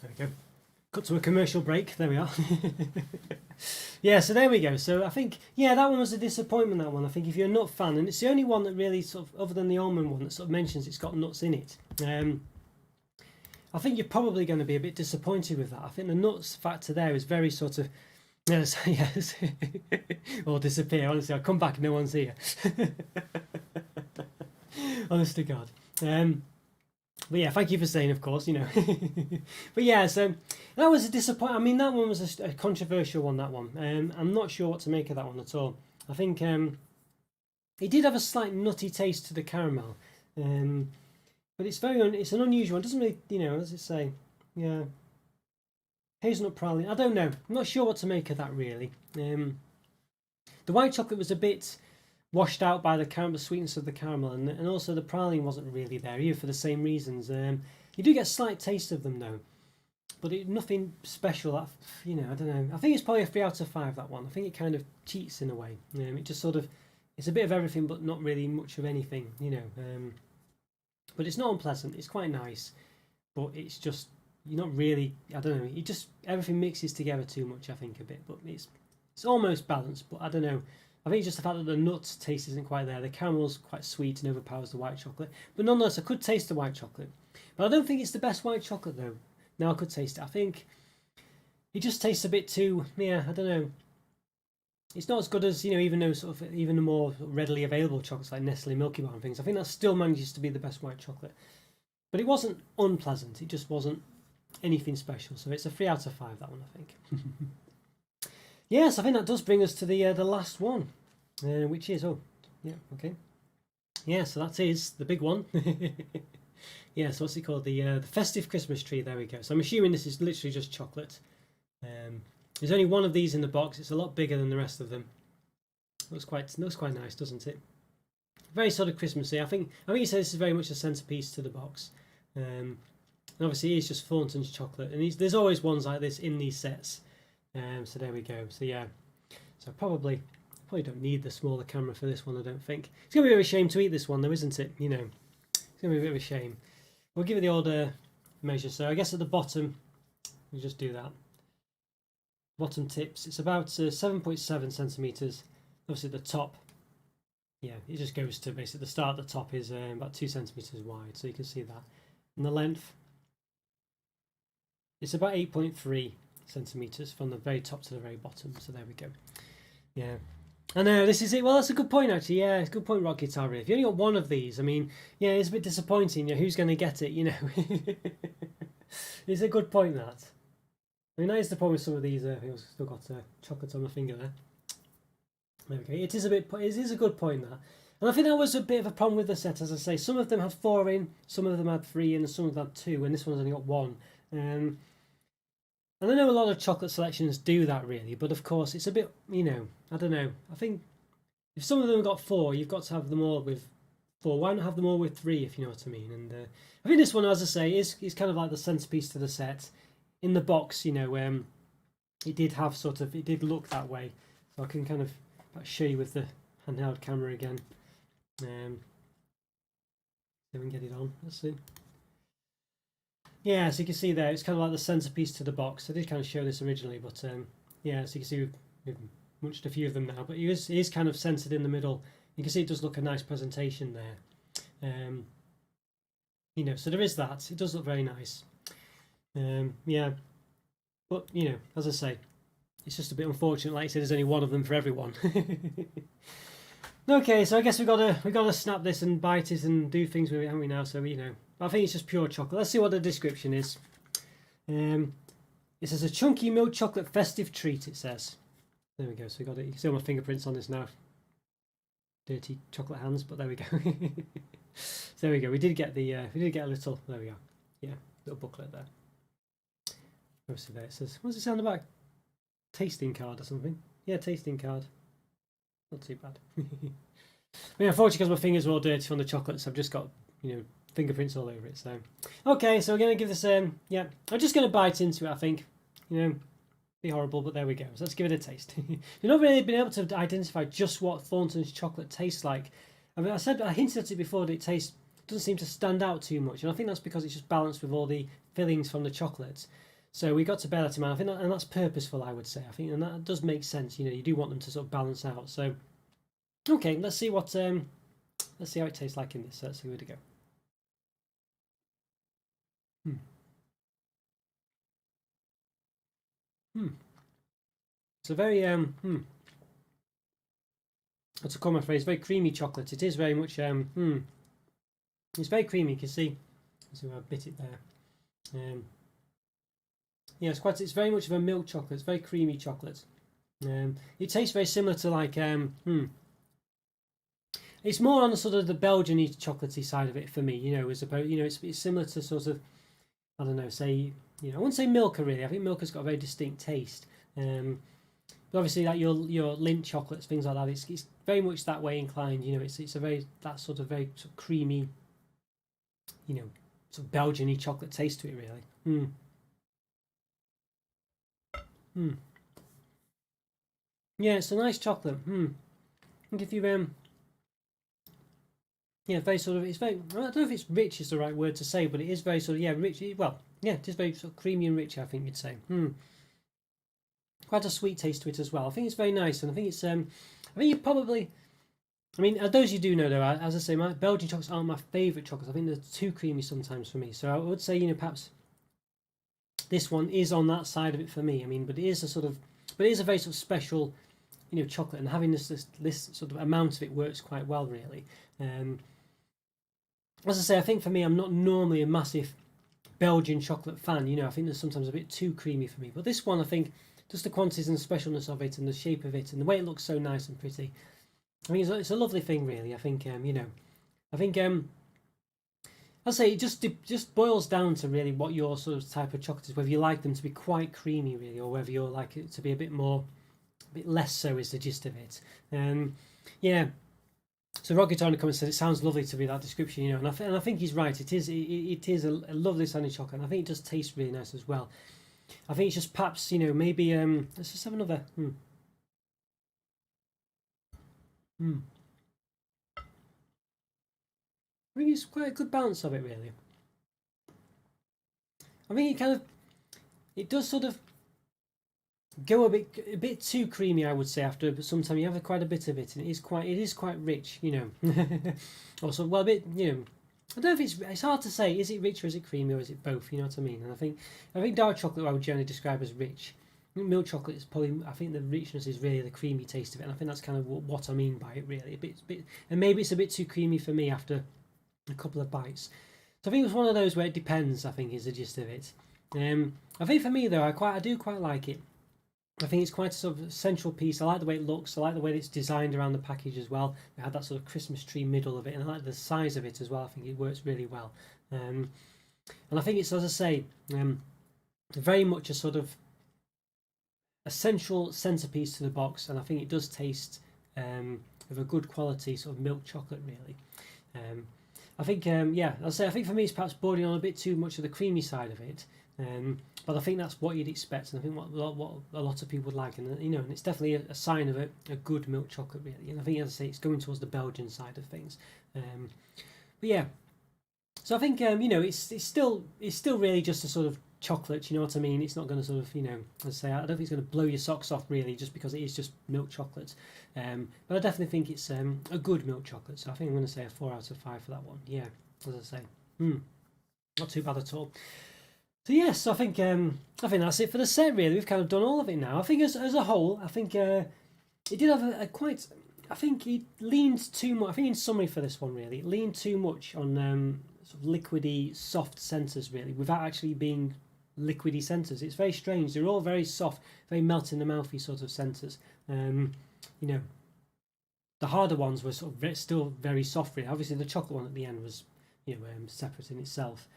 S1: There we go. Cut to a commercial break. There we are. Yeah, so there we go. So I think, yeah, that one was a disappointment, that one. I think if you're a nut fan, and it's the only one that really sort of, other than the almond one, that sort of mentions it's got nuts in it. I think you're probably going to be a bit disappointed with that. I think the nuts factor there is very sort of, yes, yes, or disappear. Honestly, I'll come back and no one's here. Honest to God. But yeah, thank you for saying, of course, you know. But yeah, so that was a disappointment. I mean, that one was a controversial one, that one. I'm not sure what to make of that one at all. I think it did have a slight nutty taste to the caramel. But it's it's an unusual one. It doesn't really, you know, as I say, yeah. Hazelnut praline. I don't know. I'm not sure what to make of that, really. The white chocolate was a bit washed out by the caramel, sweetness of the caramel, and also the praline wasn't really there either for the same reasons. You do get a slight taste of them though, but nothing special. You know, I don't know. I think it's probably a 3 out of 5, that one. I think it kind of cheats in a way. It just sort of, it's a bit of everything but not really much of anything, you know. But it's not unpleasant. It's quite nice, but it's just, you're not really, I don't know. It just, everything mixes together too much, I think, a bit. But it's almost balanced. But I don't know. I think it's just the fact that the nut taste isn't quite there. The caramel's quite sweet and overpowers the white chocolate. But nonetheless, I could taste the white chocolate. But I don't think it's the best white chocolate though. Now I could taste it. I think it just tastes a bit too, yeah, I don't know. It's not as good as, you know, even those sort of, even the more readily available chocolates like Nestle Milky Bar and things. I think that still manages to be the best white chocolate. But it wasn't unpleasant. It just wasn't anything special. So it's a 3 out of 5, that one, I think. Yes, I think that does bring us to the last one, which is, oh, yeah, okay. Yeah, so that is the big one. Yeah, so what's it called? The festive Christmas tree, there we go. So I'm assuming this is literally just chocolate. There's only one of these in the box. It's a lot bigger than the rest of them. Looks quite nice, doesn't it? Very sort of Christmassy. I think you said this is very much a centerpiece to the box. And obviously, it's just Thornton's chocolate, and there's always ones like this in these sets. So there we go. So yeah, so probably don't need the smaller camera for this one, I don't think. It's gonna be a bit of a shame to eat this one though, isn't it? You know, it's gonna be a bit of a shame. We'll give it the order measure. So I guess at the bottom, we just do that. Bottom tips, it's about 7.7 centimeters. Obviously at the top, yeah, it just goes to basically the start at the top is about 2 centimeters wide, so you can see that. And the length, it's about 8.3 centimeters from the very top to the very bottom. So there we go. Yeah, I know this is it. Well, that's a good point actually. Yeah, it's a good point, Rock Guitar Riff. You only got one of these. I mean, yeah, it's a bit disappointing. You know, who's going to get it? You know, it's a good point that. I mean, that is the problem with some of these. I've still got chocolate on my finger there. There we go. It is a good point that. And I think that was a bit of a problem with the set, as I say. Some of them had 4 in, some of them had 3 in, and some of them had 2, and this one's only got 1. And I know a lot of chocolate selections do that really, but of course it's a bit, you know, I don't know. I think if some of them got 4, you've got to have them all with 4. Why not have them all with 3, if you know what I mean? And I think this one, as I say, is kind of like the centerpiece to the set. In the box, you know, it did have sort of, it did look that way. So I can kind of show you with the handheld camera again. See if we can get it on. Let's see. Yeah, so you can see there, it's kind of like the centerpiece to the box. I did kind of show this originally, but yeah, so you can see we've munched a few of them now, but it is kind of centered in the middle. You can see it does look a nice presentation there. You know, so there is that. It does look very nice. Yeah, but you know, as I say, it's just a bit unfortunate. Like I said, there's only one of them for everyone. Okay, so I guess we gotta snap this and bite it and do things with it, haven't we now? So you know, I think it's just pure chocolate. Let's see what the description is. It says a chunky milk chocolate festive treat. It says. There we go. So we got it. You can see all my fingerprints on this now. Dirty chocolate hands, but there we go. So there we go. We did get a little. There we go. Yeah, little booklet there. Obviously there it says. What does it sound about? Tasting card or something? Yeah, tasting card. Not too bad. I mean, unfortunately, because my fingers were all dirty from the chocolates, I've just got, you know, fingerprints all over it. So, okay, so we're going to give this, yeah, I'm just going to bite into it, I think. You know, be horrible, but there we go. So let's give it a taste. You've not really been able to identify just what Thornton's chocolate tastes like. I mean, I hinted at it before that it doesn't seem to stand out too much, and I think that's because it's just balanced with all the fillings from the chocolates. So we got to bear that in mind. I think and that's purposeful, I would say. I think, and that does make sense. You know, you do want them to sort of balance out. So, okay, let's see how it tastes like in this. So let's see where to go. It's a very what's a common phrase? Very creamy chocolate. It is very much it's very creamy. You can see. So I bit it there. Yeah, it's very much of a milk chocolate. It's very creamy chocolate. It tastes very similar to like it's more on the sort of the Belgian-y chocolatey side of it for me. You know, as opposed, you know, it's similar to sort of, I don't know, say, you know, I wouldn't say Milka really. I think Milka's got a very distinct taste. But obviously, like your Lindt chocolates, things like that, it's very much that way inclined. You know, it's a very that sort of very sort of creamy, you know, sort of Belgian-y chocolate taste to it really. Yeah, it's a nice chocolate. I think if you yeah, very sort of, it's very, I don't know if it's rich is the right word to say, but it is very sort of, yeah, rich. Well, yeah, just very sort of creamy and rich, I think you'd say. Quite a sweet taste to it as well. I think it's very nice, and I think it's I think you probably, I mean, those you do know though, as I say, my Belgian chocolates aren't my favourite chocolates. I think they're too creamy sometimes for me. So I would say, you know, perhaps this one is on that side of it for me. I mean, but it is a sort of, but it is a very sort of special, you know, chocolate, and having this sort of amount of it works quite well, really. As I say, I think for me, I'm not normally a massive Belgian chocolate fan. You know, I think they're sometimes a bit too creamy for me. But this one, I think, just the quantities and the specialness of it, and the shape of it, and the way it looks so nice and pretty. I mean, it's a lovely thing, really. I think, you know, I think, I'll say it just boils down to really what your sort of type of chocolate is. Whether you like them to be quite creamy, really, or whether you like it to be a bit less so is the gist of it. Yeah. So Roberto in the comments said it sounds lovely to be that description, you know, and I think he's right. It is a lovely sounding chocolate, and I think it does taste really nice as well. I think it's just perhaps, you know, maybe let's just have another. I think it's quite a good balance of it, really. I think it does sort of go a bit too creamy, I would say. After some time, you have quite a bit of it, and it is quite rich, you know. Also, well, a bit, you know. I don't know if it's hard to say. Is it rich or is it creamy or is it both? You know what I mean? And I think dark chocolate I would generally describe as rich. Milk chocolate is probably, I think the richness is really the creamy taste of it, and I think that's kind of what I mean by it, really. A bit, and maybe it's a bit too creamy for me after a couple of bites. So I think it's one of those where it depends. I think is the gist of it. I think for me though, I do quite like it. I think it's quite a sort of central piece. I like the way it looks. I like the way it's designed around the package as well. It had that sort of Christmas tree middle of it, and I like the size of it as well. I think it works really well. And I think it's, as I say, very much a sort of essential centerpiece to the box, and I think it does taste of a good quality sort of milk chocolate, really. I think, yeah, I'll say I think for me it's perhaps bordering on a bit too much of the creamy side of it. But I think that's what you'd expect, and I think what a lot of people would like, and you know, and it's definitely a sign of a good milk chocolate, really. And I think, as I say, it's going towards the Belgian side of things. But yeah, so I think you know, it's still really just a sort of chocolate. You know what I mean? It's not going to sort of, you know, as I say, I don't think it's going to blow your socks off really, just because it is just milk chocolate. But I definitely think it's a good milk chocolate. So I think I'm going to say a 4 out of 5 for that one. Yeah, as I say, not too bad at all. So yes, I think that's it for the set. Really, we've kind of done all of it now. I think as a whole, I think it did have a quite. I think it leaned too much. I think in summary for this one, really, it leaned too much on sort of liquidy, soft centres, really, without actually being liquidy centres. It's very strange. They're all very soft, very melt in the mouthy sort of centres. You know, the harder ones were sort of still very soft. Really, obviously the chocolate one at the end was, you know, separate in itself.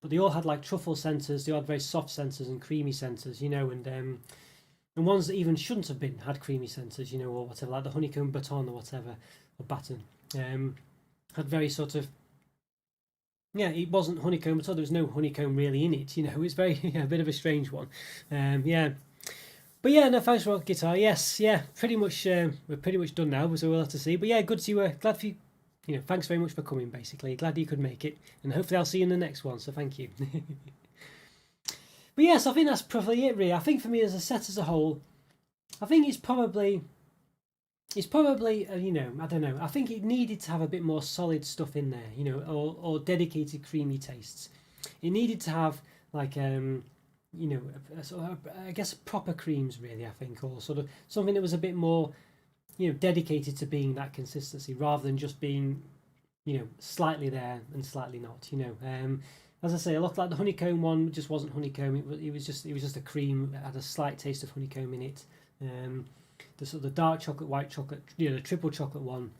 S1: But they all had like truffle centres. They all had very soft centres and creamy centres, you know, and ones that even shouldn't have been had creamy centres, you know, or whatever, like the honeycomb baton or whatever, or baton, had very sort of, yeah, it wasn't honeycomb at all. There was no honeycomb really in it, you know. It's very a bit of a strange one, yeah. But yeah, no, thanks for guitar. Yes, yeah, pretty much we're pretty much done now, so we'll have to see. But yeah, good to you. Glad for you. You know, thanks very much for coming, basically. Glad you could make it. And hopefully I'll see you in the next one, so thank you. But yes, I think that's probably it really. I think for me as a set as a whole, I think it's probably you know, I don't know. I think it needed to have a bit more solid stuff in there, you know, or dedicated creamy tastes. It needed to have like you know, sort of, I guess proper creams really. I think, or sort of something that was a bit more, you know, dedicated to being that consistency rather than just being, you know, slightly there and slightly not. You know, as I say, a lot like the honeycomb one just wasn't honeycomb. It was just a cream that had a slight taste of honeycomb in it. The sort of the dark chocolate, white chocolate, you know, the triple chocolate one,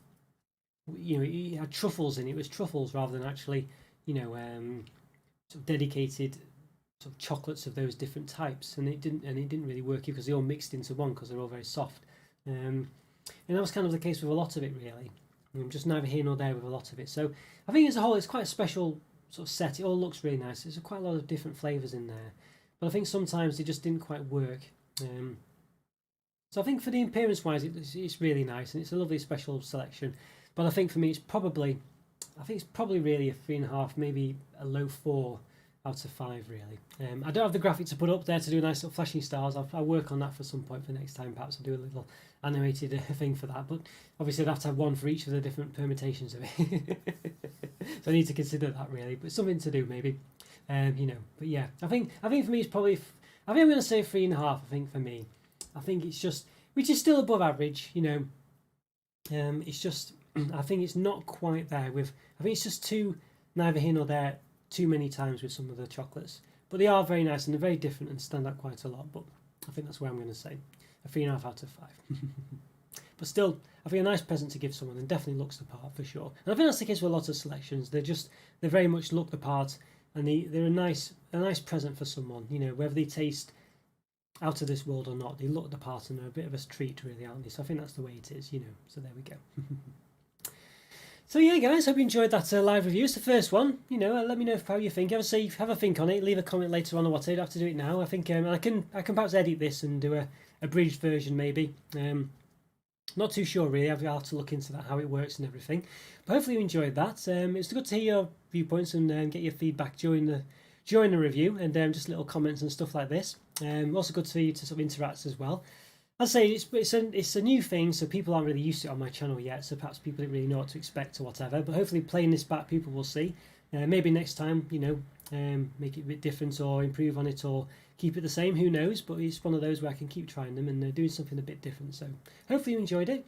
S1: you know, it had truffles in it. It was truffles rather than actually, you know, sort of dedicated sort of chocolates of those different types, and it didn't really work because they all mixed into one because they're all very soft. And that was kind of the case with a lot of it, really. Just neither here nor there with a lot of it. So I think as a whole, it's quite a special sort of set. It all looks really nice. There's quite a lot of different flavours in there, but I think sometimes they just didn't quite work. So I think for the appearance wise, it's really nice and it's a lovely special selection. But I think for me, it's probably really a 3.5, maybe a low 4 out of 5 really. I don't have the graphic to put up there to do a nice little flashing stars. I'll work on that for some point for next time. Perhaps I'll do a little animated thing for that. But obviously I'd have to have one for each of the different permutations of it. So I need to consider that really. But something to do maybe. You know. But yeah, I think for me it's probably. I think I'm going to say 3.5. I think for me. I think it's just, which is still above average, you know. It's just, I think it's not quite there with. I think it's just too neither here nor there too many times with some of the chocolates, but they are very nice and they're very different and stand out quite a lot. But I think that's where I'm going to say a 3.5 out of 5. But still, I think a nice present to give someone and definitely looks the part for sure. And I think that's the case with a lot of selections. They very much look the part, and they're a nice present for someone. You know, whether they taste out of this world or not, they look the part and they're a bit of a treat really, aren't they? So I think that's the way it is, you know. So there we go. So yeah, guys, hope you enjoyed that live review. It's the first one. You know, let me know how you think. Have a think on it. Leave a comment later on or whatever. You don't have to do it now. I think I can perhaps edit this and do a abridged version maybe. Not too sure really. I'll have to look into that, how it works and everything. But hopefully you enjoyed that. It's good to hear your viewpoints and get your feedback during the review and just little comments and stuff like this. Also good for you to sort of interact as well. I'd say it's a new thing, so people aren't really used to it on my channel yet, so perhaps people didn't really know what to expect or whatever. But hopefully playing this back, people will see. Maybe next time, you know, make it a bit different or improve on it or keep it the same. Who knows? But it's one of those where I can keep trying them and doing something a bit different. So hopefully you enjoyed it.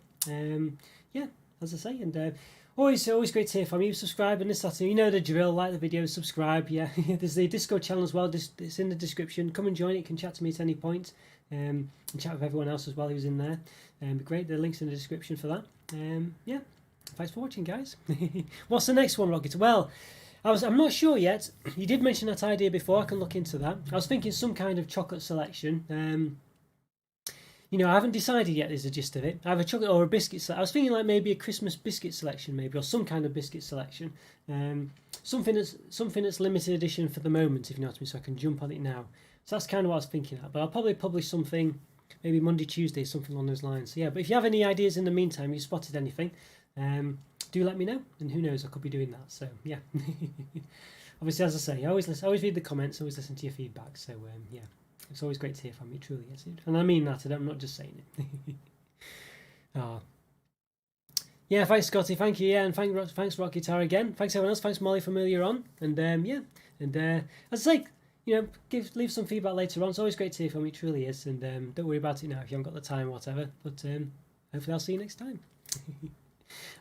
S1: Yeah, as I say, and always great to hear from you. Subscribe and this, that, you know the drill. Like the video, subscribe. Yeah, there's the Discord channel as well. It's in the description. Come and join it. You can chat to me at any point. And chat with everyone else as well who's in there. Great. The link's in the description for that. Yeah. Thanks for watching, guys. What's the next one, Rocket? Well, I'm not sure yet. You did mention that idea before. I can look into that. I was thinking some kind of chocolate selection. You know, I haven't decided yet. Is the gist of it. I have a chocolate or a biscuit. I was thinking like maybe a Christmas biscuit selection, maybe, or some kind of biscuit selection. Something that's limited edition for the moment, if you know what I mean. So I can jump on it now. So that's kind of what I was thinking of. But I'll probably publish something, maybe Monday, Tuesday, something along those lines. So yeah. But if you have any ideas in the meantime, you spotted anything, do let me know. And who knows, I could be doing that. So yeah. Obviously, as I say, I always read the comments, always listen to your feedback. So yeah. It's always great to hear from you, truly. Yes, and I mean that. I'm not just saying it. Oh. Yeah, thanks, Scotty. Thank you. Yeah, and thanks, Rock Guitar again. Thanks, everyone else. Thanks, Molly, from earlier on. And yeah, and as I say, you know, leave some feedback later on. It's always great to hear from you. It truly is. And don't worry about it now if you haven't got the time or whatever. But hopefully, I'll see you next time.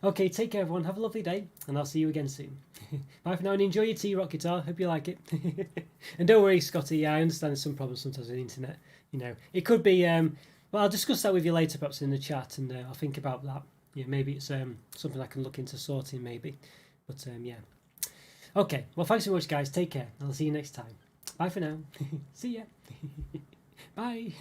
S1: Okay, take care, everyone. Have a lovely day, and I'll see you again soon. Bye for now, and enjoy your tea, Rock Guitar. Hope you like it. And don't worry, Scotty. Yeah, I understand there's some problems sometimes with the internet. You know, it could be. Well, I'll discuss that with you later, perhaps in the chat, and I'll think about that. Yeah, maybe it's something I can look into sorting, maybe. But yeah. Okay. Well, thanks so much, guys. Take care. I'll see you next time. Bye for now. See ya. Bye.